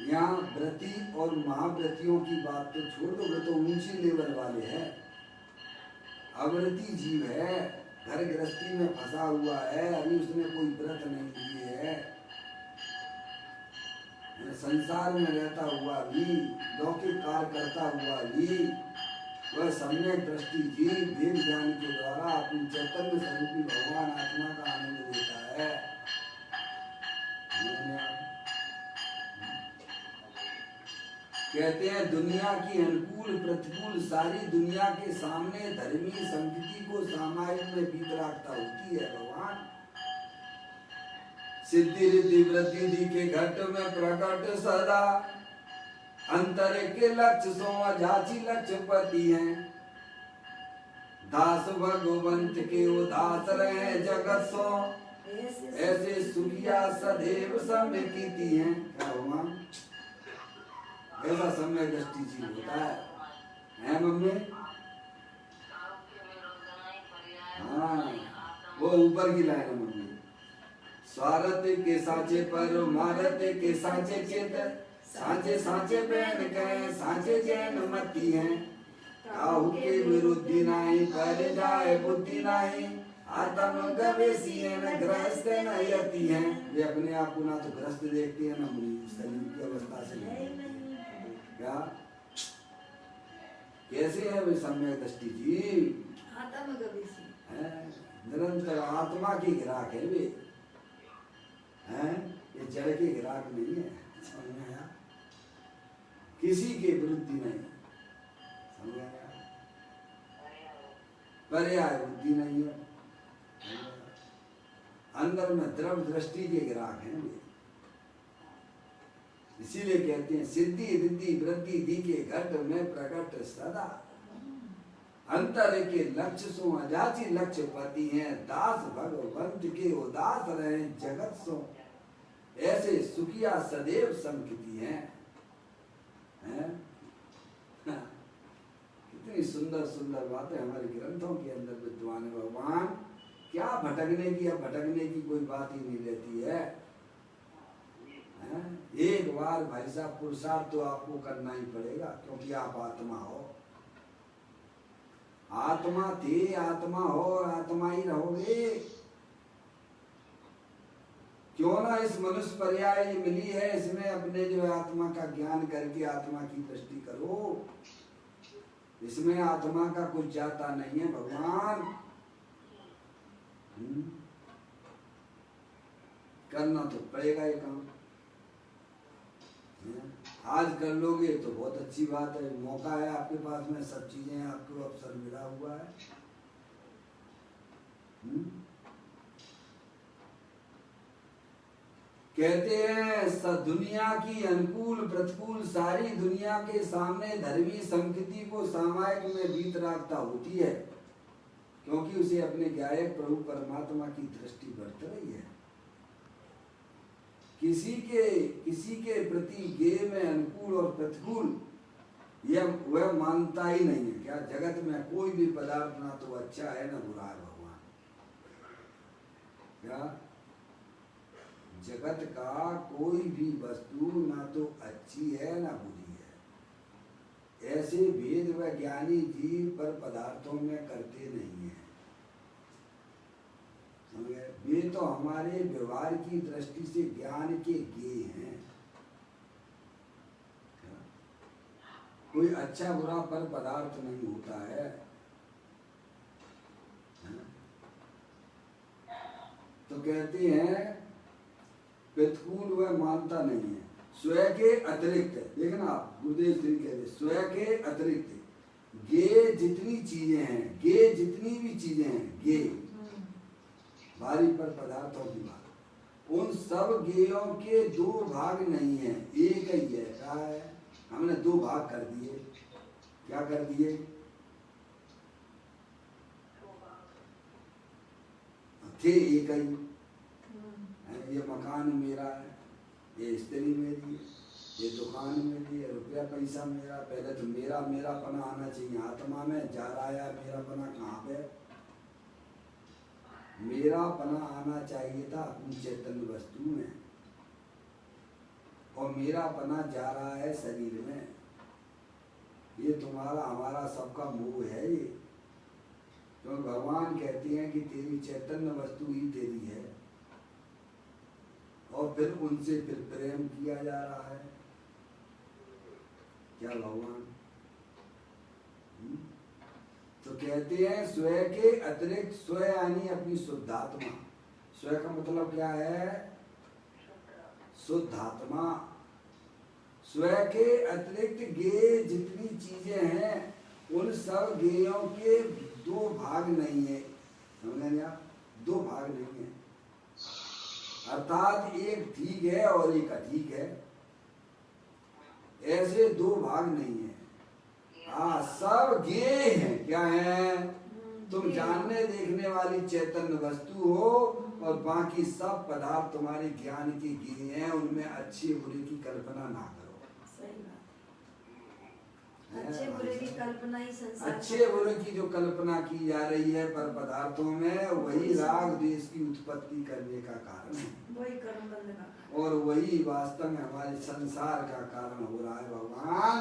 यहाँ व्रति और महाव्रतियों की बात तो छोड़ दो, वे तो ऊंची लेवल वाले हैं। अव्रति जीव है, घर गृहस्थी में फंसा हुआ है, अभी उसने कोई व्रत नहीं लिए है, संसार में रहता हुआ भी, लौकिक कार्य करता हुआ भी, वह सम्यक दृष्टि जीव वेद ज्ञान के द्वारा अपनी चैतन्य स्वरूपी भगवान आत्मा का आनंद लेता है। कहते हैं दुनिया की अनुकूल प्रतिकूल सारी दुनिया के सामने धर्मी संस्कृति को सामायिक में वीतरागता होती है भगवान। सिद्धि रिद्धि वृद्धि दिखे घट में प्रकट सदा, अंतर के लक्ष्य सो झांसी लक्ष्यपति हैं। दास भगवंत के वो दास रहे जगत सो, ऐसे सुखिया सदैव सम्य कीती हैं। भगवान ऐसा सम्य दृष्टि जीव होता है मम्मी? हाँ, वो ऊपर की लाइन है मम्मी। स्वार्थ के साँचे पर मारत के साँचे चेत, साँचे साँचे बहन कहे साँचे जैन मती हैं। काहू के विरुद्धि नाही पर जाए बुद्धि नाही, आत्म गवेशी है न ग्रस्त न यति हैं। वे अपने आप को ना तो ग्रस्त देखते हैं ना शरीर की अवस्था से। क्या कैसे है वे सम्यक दृष्टि जीव? आत्म गवेशी है, निरंतर आत्मा की ग्राहक है वे, हैं? ये जड़ के ग्राहक नहीं है। समझ में आया? किसी के विरुद्ध नहीं, समझ में आया? पर्याय बुद्धि नहीं है, अंदर में द्रव दृष्टि के ग्राहक हैं वे। इसीलिए कहते हैं सिद्धि रिद्धि वृद्धि दिखे घट में प्रकट सदा, अंतर के लक्ष्य सो अजाची लक्ष्य पति हैं, दास भगवंत के उदास रहे जगत सो, ऐसे सुखिया सदैव संकिति हैं। कितनी सुंदर सुंदर बातें हमारे ग्रंथों के अंदर विद्वान भगवान। क्या भटकने की, अब भटकने की कोई बात ही नहीं रहती है। एक बार भाई साहब पुरुषार्थ तो आपको करना ही पड़ेगा, क्योंकि आप आत्मा हो, आत्मा थे, आत्मा हो और आत्मा ही रहोगे। क्यों ना इस मनुष्य पर्याय मिली है, इसमें अपने जो आत्मा का ज्ञान करके आत्मा की दृष्टि करो। इसमें आत्मा का कुछ जाता नहीं है भगवान। करना तो पड़ेगा ये काम। आज कर लोगे तो बहुत अच्छी बात है, मौका है आपके पास में, सब चीजें आपको अवसर मिला हुआ है। कहते हैं दुनिया की अनुकूल प्रतिकूल सारी दुनिया के सामने धर्मी संस्कृति को सामायिक में वीतरागता होती है, क्योंकि उसे अपने गायक प्रभु परमात्मा की दृष्टि बढ़ रही है। किसी के प्रति गेय में अनुकूल और प्रतिकूल यह वह मानता ही नहीं है। क्या जगत में कोई भी पदार्थ ना तो अच्छा है ना बुरा है भगवान। क्या जगत का कोई भी वस्तु ना तो अच्छी है ना बुरी है। ऐसे भेद व ज्ञानी जीव पर पदार्थों में करते नहीं है। वे तो हमारे व्यवहार की दृष्टि से ज्ञान के गेय हैं। कोई अच्छा बुरा पर पदार्थ नहीं होता है। तो कहते हैं प्रतिकूल वह मानता नहीं है। स्वयं के अतिरिक्त, देखना आप गुरुदेव श्री कहते स्वयं के अतिरिक्त गेय जितनी चीजें हैं, गेय जितनी भी चीजें हैं, गेय भारी पर पदार्थों की बात, उन सब गेयों के दो भाग नहीं है, एक ही है। क्या है? हमने दो भाग कर दिए। क्या कर दिए? थे एक ही। ये मकान मेरा है, ये स्त्री मेरी है, ये दुकान मेरी है, रुपया पैसा मेरा। पहले तो मेरा पना आना चाहिए आत्मा में। जा रहा है मेरा पना कहाँ पे? मेरा पना आना चाहिए था अपनी चैतन्य वस्तु में, और मेरा पना जा रहा है शरीर में। ये तुम्हारा हमारा सबका मोह है ये। तो भगवान कहते हैं कि तेरी चैतन्य वस्तु ही तेरी है, और फिर उनसे फिर प्रेम किया जा रहा है। क्या भगवान? तो कहते हैं स्वयं के अतिरिक्त, स्वयं यानी अपनी शुद्धात्मा। स्वयं का मतलब क्या है? शुद्धात्मा। स्वयं के अतिरिक्त गेय जितनी चीजें हैं, उन सब गेयों के दो भाग नहीं है। समझे आप? दो भाग नहीं है, अर्थात एक ठीक है और एक अठीक है। ऐसे दो भाग नहीं है। हाँ, सब गेय हैं। क्या है? तुम जानने देखने वाली चैतन्य वस्तु हो, और बाकी सब पदार्थ तुम्हारे ज्ञान के गेय हैं। उनमें अच्छे बुरे की कल्पना ना करो। सही बात। अच्छे बुरे की कल्पना ही संसार, अच्छे बुरे की जो कल्पना की जा रही है पर पदार्थों में, वही राग द्वेष की उत्पत्ति करने का कारण है, वही कर्म बंध का, और वही वास्तव में हमारे संसार का कारण हो रहा है। भगवान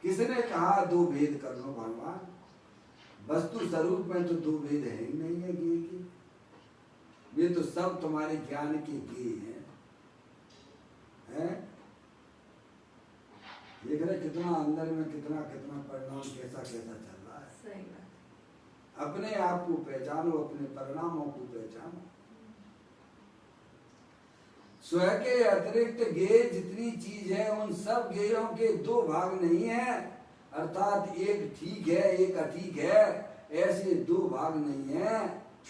किसने कहा दो भेद कर लो? भगवान वस्तु स्वरूप में तो दो भेद है ही नहीं है गेय के। वे तो सब तुम्हारे ज्ञान के गेय हैं। देख रहे कितना अंदर में कितना कितना परिणाम कैसा कैसा चल रहा है। सही बात। अपने आप को पहचानो, अपने परिणामों को पहचानो। स्वयं के अतिरिक्त गेय जितनी चीज है, उन सब गेयों के दो भाग नहीं है, अर्थात एक ठीक है एक अठीक है। ऐसे दो भाग नहीं है।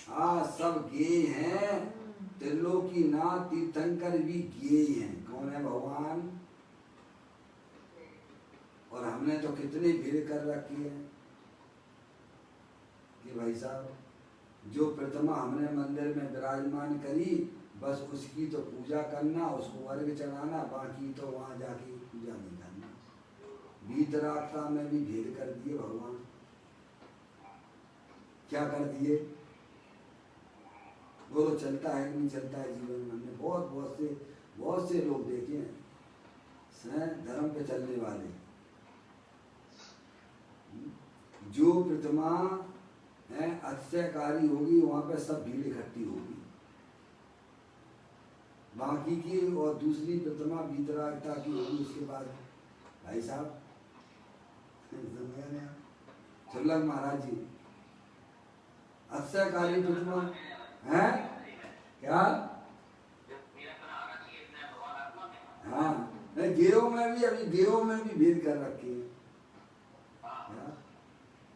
हाँ, सब गेय हैं। त्रिलोकीनाथ तीर्थंकर भी गेय हैं। कौन है? भगवान। हमने तो कितनी भीड़ कर रखी है कि भाई साहब जो प्रतिमा हमने मंदिर में विराजमान करी बस उसकी तो पूजा करना, उसको अर्घ चढ़ाना, बाकी तो वहाँ जाके पूजा नहीं करना। वीतरागता में भी भेद कर दिए भगवान। क्या कर दिए? वो तो चलता है कि नहीं चलता है जीवन में। हमने बहुत से लोग देखे हैं धर्म पे चलने वाले, जो प्रतिमा है अतिशयकारी होगी वहां पे सब भीड़ इकट्ठी होगी, बाकी की और दूसरी प्रतिमा वीतरागता की होगी। उसके बाद भाई साहब चुल्लक महाराज जी अतिशयकारी प्रतिमा है क्या? हाँ, गेरों में भी अभी गेरों में भी भेद कर रखी है।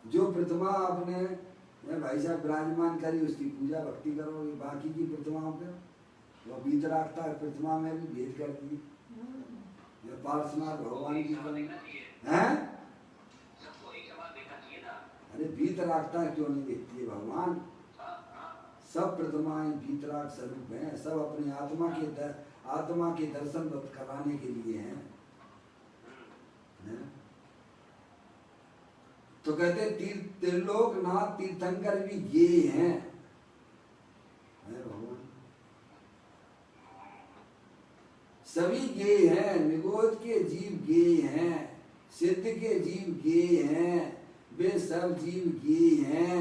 जो प्रतिमा आपने भाई साहब विराजमान करी उसकी पूजा भक्ति करोगे, बाकी की प्रतिमाओं पे वो वीतरागता प्रतिमा में भी भेद कर दी। पार्श्वनाथ भगवान की हैं? अरे वीतरागता क्यों नहीं देखती है भगवान? सब प्रतिमाएं वीतराग स्वरूप हैं, सब अपनी आत्मा के दर्शन कराने के लिए हैं। तो कहते त्रिलोकनाथ तीर्थंकर भी ये हैं भगवान, सभी गे हैं। निगोद के जीव गे हैं, सिद्ध के जीव गे हैं, वे सब जीव गे हैं।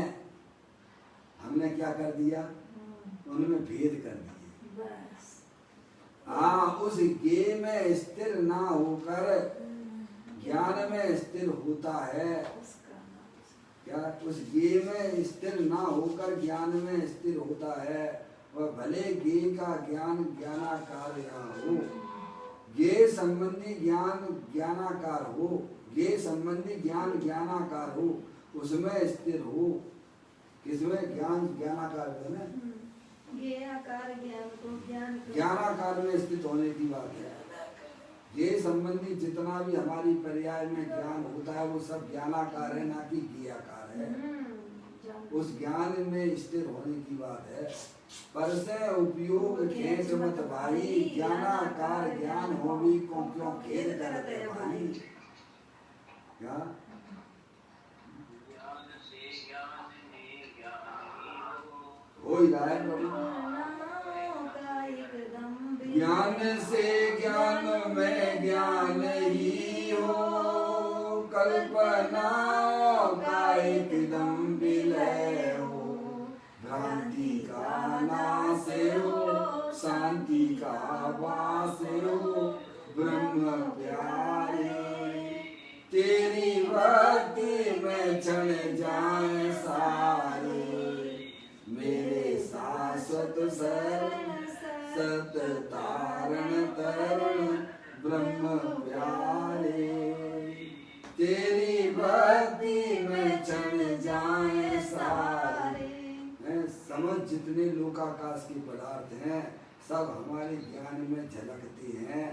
हमने क्या कर दिया? उनमें भेद कर दिए। उस गे में स्थिर ना होकर ज्ञान में स्थिर होता है। क्या उस गे में स्थिर ना होकर ज्ञान में स्थिर होता है? और भले गे का ज्ञान ज्ञानाकार यहाँ हो, गे संबंधी ज्ञान ज्ञानाकार हो, गे संबंधी ज्ञान ज्ञानाकार हो, उसमें स्थिर हो। किसमें? ज्ञानाकार है, ज्ञानाकार में स्थित होने की बात है। ये संबंधी जितना भी हमारी पर्याय में ज्ञान होता है वो सब ज्ञानाकार है, ना कि ज्ञाकार है। उस ज्ञान में स्थिर होने की बात है। पर से उपयोग खेच मत भाई, ज्ञानाकार ज्ञान हो भी क्यों खेल करत है भाई। क्या हो ही रहा है प्रभु? ज्ञान से ज्ञान में ज्ञान ही हो, कल्पना का एकदम विलय हो, भ्रांति का नाश हो, शांति का वास हो। ब्रह्म प्यारे तेरी भक्ति में क्षण जाए सारे, मेरे शाश्वत शरण सत तारण तरण ब्रह्म प्यारे। तेरी भक्ति में क्षण जाए सारे। समझ जितने लोकाकाश के पदार्थ हैं सब हमारे ज्ञान में झलकते हैं।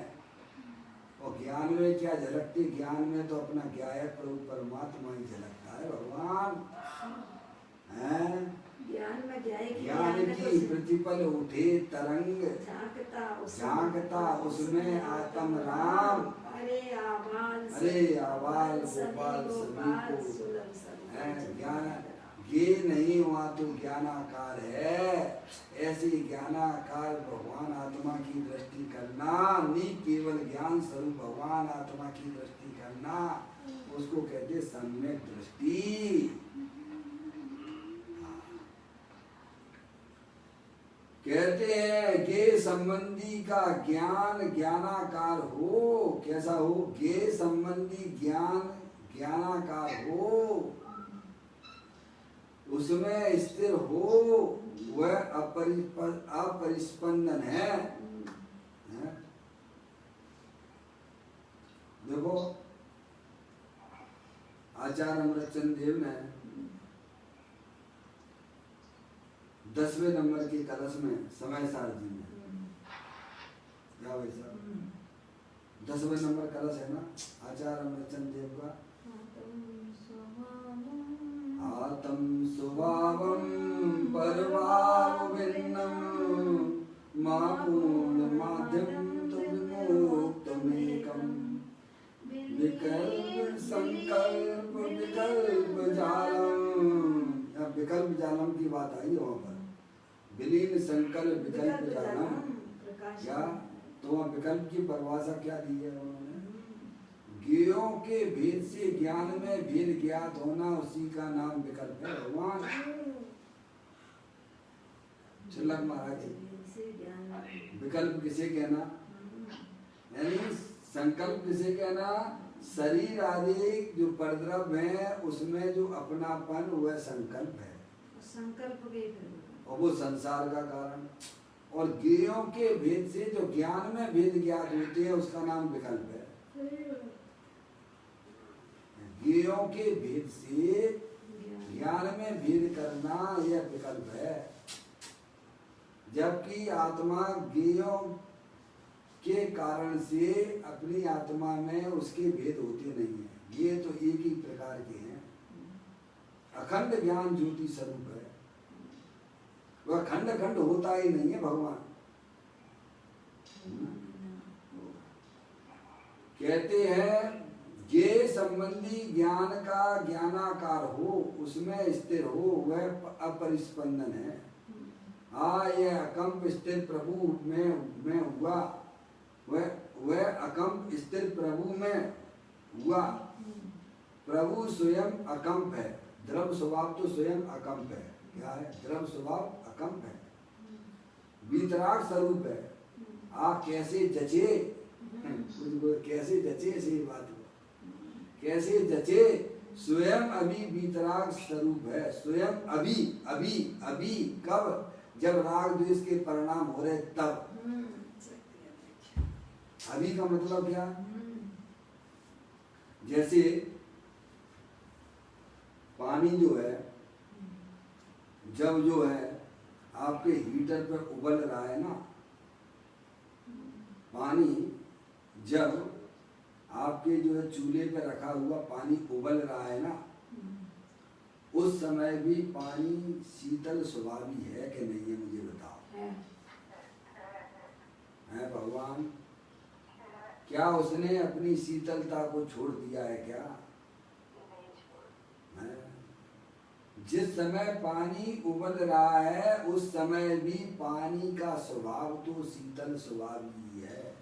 और ज्ञान में क्या झलकते? ज्ञान में तो अपना ज्ञायक प्रभु परमात्मा ही झलकता है। भगवान है ज्ञान की प्रतिपल उठे तरंग, झांकता उसमें आत्म राम। अरे आवाल गोपाल सभी को ज्ञान ये नहीं हुआ तो ज्ञानाकार है। ऐसे ज्ञानाकार भगवान आत्मा की दृष्टि करना, नहीं केवल ज्ञान स्वरूप भगवान आत्मा की दृष्टि करना, उसको कहते सम्यक दृष्टि। कहते हैं गे संबंधी का ज्ञान ज्ञानाकार हो। कैसा हो? गे संबंधी ज्ञान ज्ञानाकार हो, उसमें स्थिर हो, वह अपरिस्पंदन है। देखो आचार्य अमृतचंद देव ने 10वें नंबर के कलश में समय सारजी में क्या भाई साहब 10वें नंबर कलश है ना आचार्य अमरचंद देव का। आत्म स्वभावम परभाव भिन्नम मां पूर्ण माध्यम विमुक्तमेकम विकल्प संकल्प विकल्प जालम। अब विकल्प जालम की बात आई वहां पर, विलीन संकल्प विकल्प जालम। क्या तो वहाँ विकल्प की परिभाषा क्या दी है उन्होंने? ज्ञेयों के भेद से ज्ञान में भेद ज्ञात होना, उसी का नाम विकल्प है भगवान। चिल्लक महाराज विकल्प किसे कहना? यानी संकल्प किसे कहना? शरीर आदि जो परद्रव्य है उसमें जो अपनापन वह संकल्प है, संकल्प के और वो संसार का कारण। और ज्ञेयों के भेद से जो ज्ञान में भेद ज्ञात होते हैं उसका नाम विकल्प है। ज्ञेयों के भेद से ज्ञान में भेद करना यह विकल्प है, जबकि आत्मा ज्ञेयों के कारण से अपनी आत्मा में उसके भेद होते नहीं है। ये तो एक ही प्रकार के हैं, अखंड ज्ञान ज्योति स्वरूप है, वह खंड खंड होता ही नहीं है भगवान। कहते हैं ये संबंधी ज्ञान का ज्ञानाकार हो, उसमें स्थिर हो, वह अपरिस्पंदन है। हाँ, यह अकंप स्थिर प्रभु में हुआ, वह अकंप स्थिर प्रभु में हुआ। प्रभु स्वयं अकंप है, द्रव्य स्वभाव तो स्वयं अकंप है। क्या है? द्रव्य स्वभाव अकंप है, वीतराग स्वरूप है। आप कैसे जचे, कैसे जचे ऐसी बात हो, कैसे जचे? स्वयं अभी वीतराग स्वरूप है, स्वयं अभी अभी अभी कब? जब राग द्वेष के परिणाम हो रहे तब। अभी का मतलब क्या? जैसे पानी जो है, जब जो है आपके हीटर पर उबल रहा है ना, पानी जब आपके जो है चूल्हे पर रखा हुआ पानी उबल रहा है ना, उस समय भी पानी शीतल स्वभावी है कि नहीं है? मुझे बताओ। है भगवान? क्या उसने अपनी शीतलता को छोड़ दिया है क्या? है? जिस समय पानी उबल रहा है उस समय भी पानी का स्वभाव तो शीतल स्वभावी है।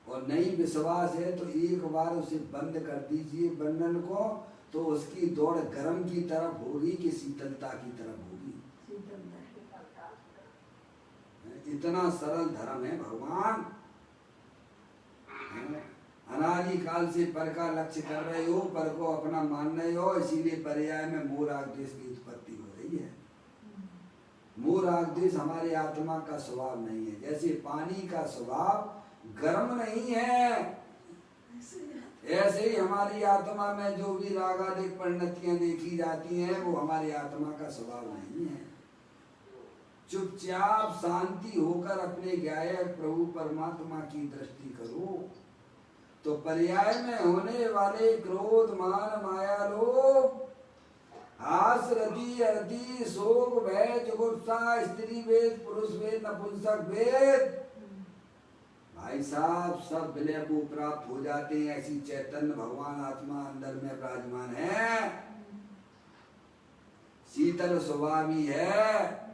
और नहीं विश्वास है तो एक बार उसे बंद कर दीजिए बंधन को, तो उसकी दौड़ गर्म की तरफ होगी कि शीतलता की तरफ होगी? इतना सरल धर्म है भगवान। अनादि काल से पर का लक्ष्य कर रहे हो, पर को अपना मान रहे हो, इसीलिए पर्याय में मोह राग द्वेष की उत्पत्ति हो रही है। मोह राग द्वेष हमारे आत्मा का स्वभाव नहीं है। जैसे पानी का स्वभाव गर्म नहीं है, ऐसे ही हमारी आत्मा में जो भी रागादिक परिणतियां देखी जाती हैं वो हमारी आत्मा का स्वभाव नहीं है। चुपचाप शांति होकर अपने गायक प्रभु परमात्मा की दृष्टि करो, तो पर्याय में होने वाले क्रोध मान माया लोभ हास रति अरति शोक भय जुगुप्सा स्त्री वेद पुरुष वेद नपुंसक वेद, भाई साहब सब विलय को प्राप्त हो जाते हैं। ऐसी चैतन्य भगवान आत्मा अंदर में विराजमान है, शीतल स्वभावी है।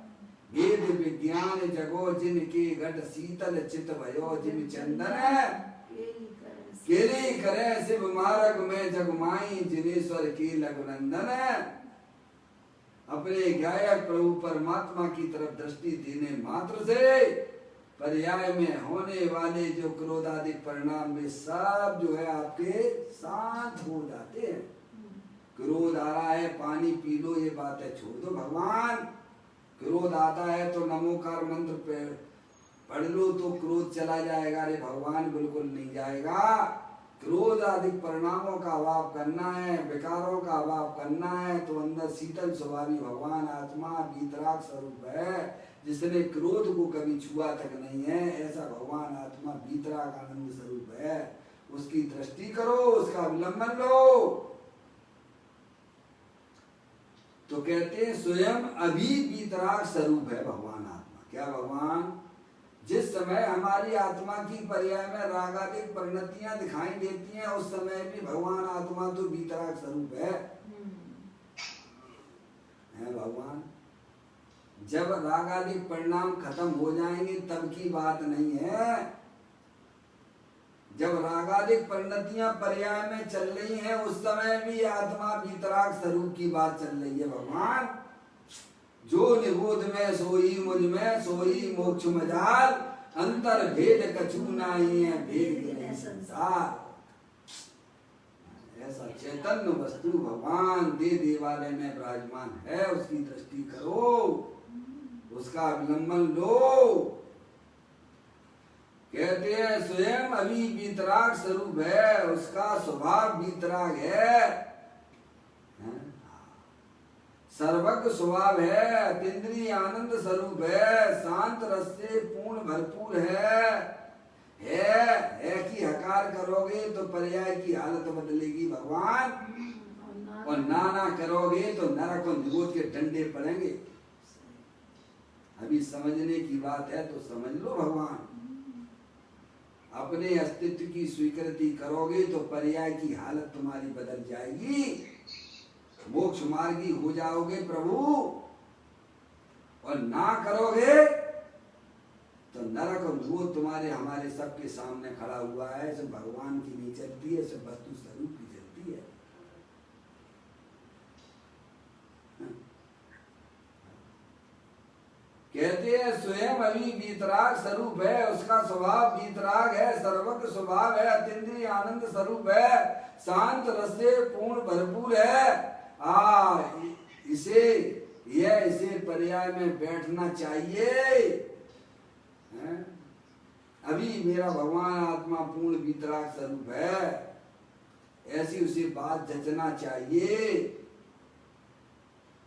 वेद विज्ञान जगो जिनके घट शीतल चित भयो जिन चंदन केली करे शिव मार्ग में जगमाई जिनेश्वर की लघुनंदन। अपने गायक प्रभु परमात्मा की तरफ दृष्टि देने मात्र से पर्याय में होने वाले जो क्रोधादि परिणाम में सब जो है आपके शांत हो जाते हैं। क्रोध आ रहा है पानी पी लो, ये बात है छोड़ दो भगवान। क्रोध आता है तो नमोकार मंत्र पढ़ लो तो क्रोध चला जाएगा। अरे भगवान बिल्कुल नहीं जाएगा। क्रोध आदि परिणामों का अभाव करना है, विकारों का अभाव करना है, तो अंदर शीतल स्वभावी भगवान आत्मा वीतराग स्वरूप है, जिसने क्रोध को कभी छुआ तक नहीं है, ऐसा भगवान आत्मा वीतराग आनंद स्वरूप है। उसकी दृष्टि करो, उसका अवलंबन लो। तो कहते हैं स्वयं अभी वीतराग स्वरूप है भगवान आत्मा। क्या भगवान? जिस समय हमारी आत्मा की पर्याय में रागादिक परिणतियां दिखाई देती हैं, उस समय भी भगवान आत्मा तो वीतराग स्वरूप है भगवान। जब रागादिक परिणाम खत्म हो जाएंगे तब की बात नहीं है। जब रागादिक परिणतियां पर्याय में चल रही हैं, उस समय भी आत्मा वीतराग स्वरूप की बात चल रही है भगवान। जो निबोध में सोई मुझ में सोई मोक्ष मजाल, अंतर भेद कछु नाई है भेद नहीं संसार। ऐसा चैतन्य वस्तु भगवान दे देवालय में विराजमान है, उसकी दृष्टि करो, उसका अवलंबन लो। कहते हैं स्वयं अभी वीतराग स्वरूप है, उसका स्वभाव वीतराग है, सर्वज्ञ स्वभाव है, अतीन्द्रिय आनंद स्वरूप है, शांत रस से पूर्ण भरपूर है कि हकार करोगे तो पर्याय की हालत बदलेगी भगवान, और नाना करोगे तो नरक और निबोध के डंडे पड़ेंगे। अभी समझने की बात है तो समझ लो भगवान। अपने अस्तित्व की स्वीकृति करोगे तो पर्याय की हालत तुम्हारी बदल जाएगी, मोक्ष मार्गी हो जाओगे प्रभु, और ना करोगे तो नरक और निबोध तुम्हारे हमारे सबके सामने खड़ा हुआ है। सब भगवान की नहीं चलती है, सब वस्तु स्वरूप की चलती है। कहते हैं स्वयं अभी वीतराग स्वरूप है, उसका स्वभाव वीतराग है, सर्वज्ञ स्वभाव है, अतीन्द्रिय आनंद स्वरूप है, शांत रस से पूर्ण भरपूर है। इसे पर्याय में बैठना चाहिए। अभी मेरा भगवान आत्मा पूर्ण वीतराग स्वरूप है, ऐसी उसे बात जचना चाहिए।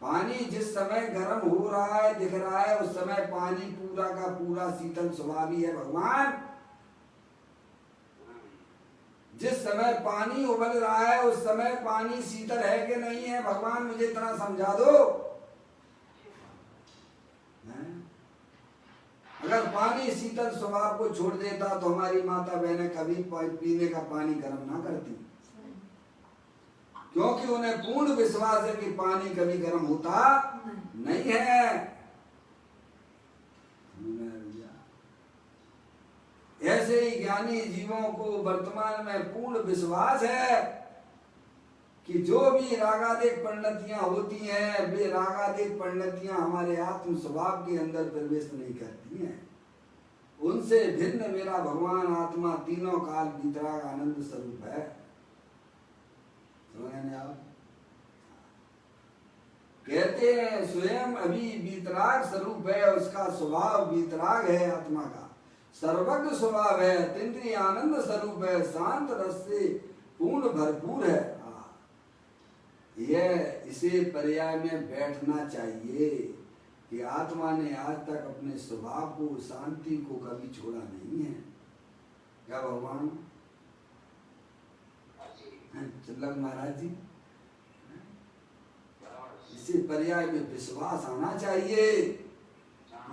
पानी जिस समय गर्म हो रहा है दिख रहा है, उस समय पानी पूरा का पूरा शीतल स्वभावी है भगवान। जिस समय पानी उबल रहा है उस समय पानी शीतल है कि नहीं है भगवान, मुझे इतना समझा दो। अगर पानी शीतल स्वभाव को छोड़ देता तो हमारी माता बहनें कभी पीने का पानी गर्म ना करती, क्योंकि उन्हें पूर्ण विश्वास है कि पानी कभी गर्म होता नहीं है। ऐसे ही ज्ञानी जीवों को वर्तमान में पूर्ण विश्वास है कि जो भी रागादिक परिणतियां होती हैं, वे रागादिक परिणतियां हमारे आत्म स्वभाव के अंदर प्रवेश नहीं करती हैं। उनसे भिन्न मेरा भगवान आत्मा तीनों काल वीतराग आनंद स्वरूप है। समझने आप? कहते हैं स्वयं अभी वीतराग स्वरूप है, उसका स्वभाव वीतराग है, आत्मा का सर्वज्ञ स्वभाव है, अतीन्द्रिय आनंद स्वरूप है, शांत रस से पूर्ण भरपूर है। यह इसे पर्याय में बैठना चाहिए कि आत्मा ने आज तक अपने स्वभाव को, शांति को कभी छोड़ा नहीं है। क्या भगवान? चिल्लक महाराज जी, इसे पर्याय में विश्वास आना चाहिए।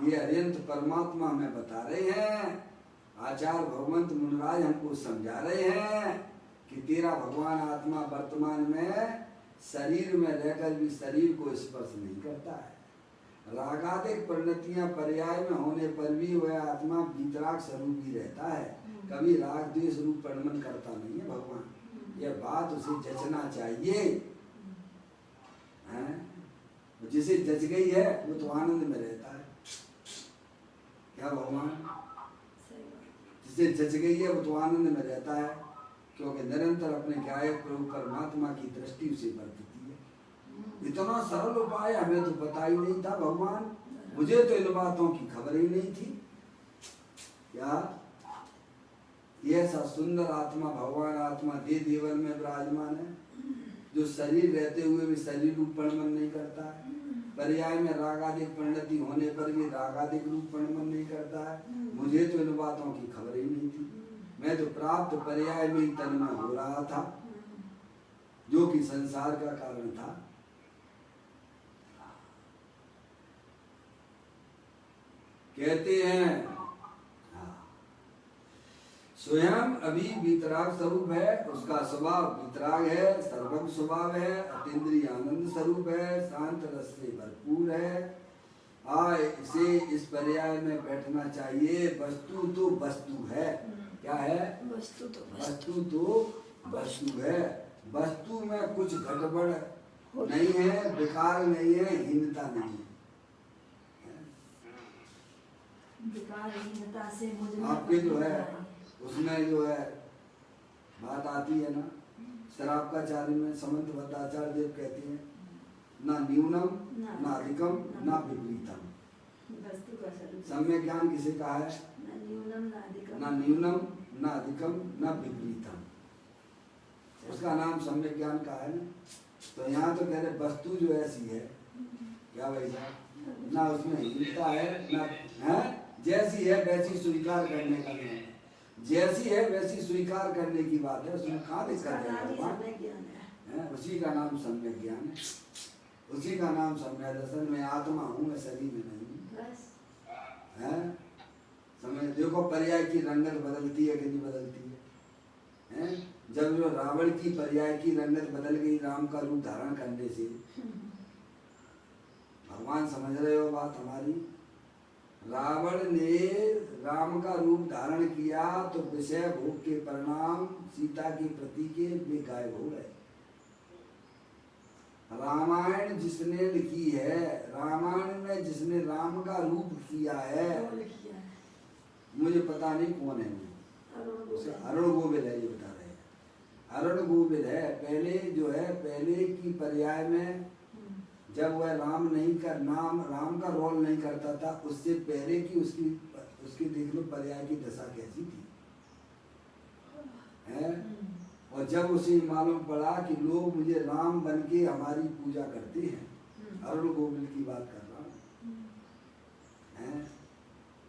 ये अरिहंत परमात्मा में बता रहे हैं, आचार्य भगवंत मुनिराज हमको समझा रहे हैं कि तेरा भगवान आत्मा वर्तमान में शरीर में रहकर भी शरीर को स्पर्श नहीं करता है। रागादिक परिणतियां पर्याय में होने पर भी वह आत्मा वीतराग स्वरूप ही रहता है, कभी राग द्वेष रूप परिणमन करता नहीं है भगवान। यह बात उसे जचना चाहिए। जिसे जच गई है वो तो आनंद में रहता है। क्या भगवान? जिसे जच गई है वो तो आनंद में रहता है, क्योंकि निरंतर अपने गायक प्रभु परमात्मा की दृष्टि उसे बरतती है। इतना सरल उपाय हमें तो पता ही नहीं था भगवान, मुझे तो इन बातों की खबर ही नहीं थी। क्या ये ऐसा सुंदर आत्मा भगवान आत्मा दे देवल में विराजमान है, जो शरीर रहते हुए भी शरीर रूप परिणमन नहीं करता है, पर्याय में रागादिक परिणति होने पर भी रागादिक रूप परिणमन नहीं करता है। मुझे तो इन बातों की खबर ही नहीं थी। मैं तो प्राप्त पर्याय में ही तन्मय हो रहा था, जो कि संसार का कारण था। कहते हैं स्वयं अभी वितराग स्वरूप है, उसका स्वभाव वितराग है, सर्वज्ञ स्वभाव है, अतीन्द्रिय आनंद स्वरूप है, शांत रस से भरपूर है। इसे इस पर्याय में बैठना चाहिए। वस्तु तो वस्तु है। क्या है? वस्तु तो वस्तु है। वस्तु में कुछ गड़बड़ नहीं है, विकार नहीं है, हीनता नहीं है। विकारहीनता से मुझे आपके जो है उसमें जो है बात आती है ना, शराब का चार्य में समंत आचार्य देव कहते हैं ना न्यूनम ना अधिकम ना विपरीतम। वस्तु का स्वरूप सम्यक ज्ञान किसे कहा है? ना न्यूनम ना अधिकम, ना न्यूनम ना अधिकम ना विपरीतम, उसका नाम सम्यक ज्ञान का है ना। तो यहाँ तो कह रहे वस्तु जो ऐसी है, क्या भाई साहब, ना उसमें हीनता है ना है, जैसी है वैसी स्वीकार करने का नहीं है। जैसी है वैसी स्वीकार करने की बात है, उसमें कहाँ दिक्कत है? उसी का नाम सम्यक ज्ञान है, उसी का नाम सम्यक दर्शन। मैं आत्मा हूँ, मैं शरीर में नहीं है। समय देखो पर्याय की रंगत बदलती है कि नहीं बदलती है? जब जो रावण की पर्याय की रंगत बदल गई राम का रूप धारण करने से, भगवान समझ रहे हो बात हमारी? रावण ने राम का रूप धारण किया तो विषय भोग के परिणाम सीता के प्रति के वे गायब हो गए। रामायण जिसने लिखी है, रामायण में जिसने राम का रूप किया है, मुझे पता नहीं कौन है, अरुण गोविल है, ये बता रहे हैं। अरुण गोविल है। पहले जो है, पहले की पर्याय में जब वह राम का रोल नहीं करता था, उससे पहले की उसकी देख लो पर्याय की दशा कैसी थी है? और जब उसे मालूम पड़ा कि लोग मुझे राम बन के हमारी पूजा करते हैं, अरुण गोविल की बात कर रहा हूँ,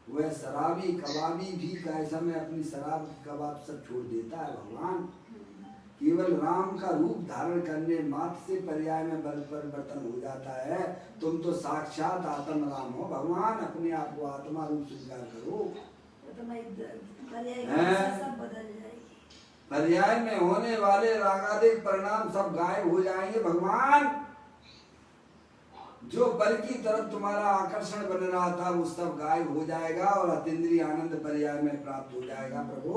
वह शराबी कबाबी भी कैसा में अपनी शराब कबाब सब छोड़ देता है। भगवान केवल राम का रूप धारण करने मात्र से पर्याय में बल परिवर्तन हो जाता है। तुम तो साक्षात आत्म राम हो। भगवान अपने आप को आत्मा रूप स्वीकार करो, सब बदल जाएगी। पर्याय में होने वाले रागादिक परिणाम सब गायब हो जाएंगे। भगवान जो बल की तरफ तुम्हारा आकर्षण बन रहा था वो सब गायब हो जाएगा और अतीन्द्रिय आनंद पर्याय में प्राप्त हो जाएगा। प्रभु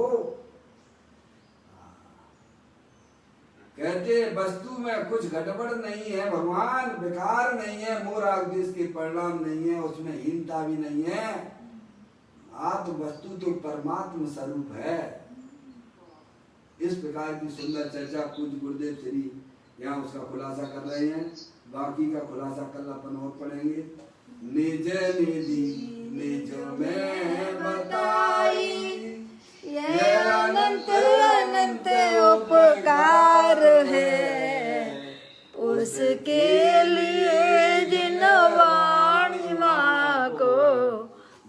कहते वस्तु में कुछ गड़बड़ नहीं है भगवान, विकार नहीं है, मोराग देश के परिणाम नहीं है, उसमें हीनता भी नहीं है। आत्म वस्तु तो परमात्म स्वरूप है। इस प्रकार की सुंदर चर्चा पूज्य गुरुदेव श्री यहाँ उसका खुलासा कर रहे हैं। बाकी का खुलासा कल अपन और पढ़ेंगे। निज निधि निज में बताई, ये अनंत अनंत उपकार है, उसके लिए जिन वाणी माँ को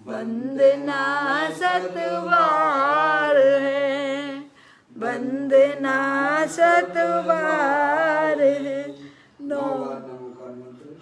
वंदना सतबार है, वंदना सतबार है। नौ बार नमो का मंत्र।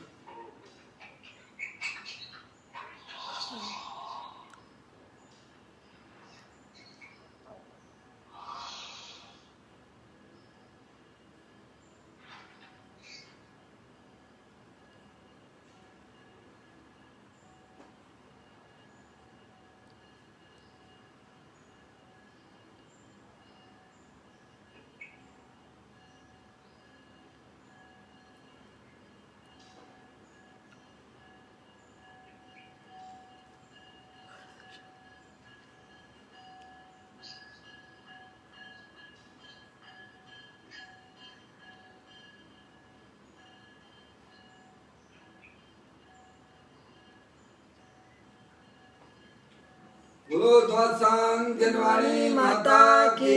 बोलो ध्वज सांग जनवाणी माता की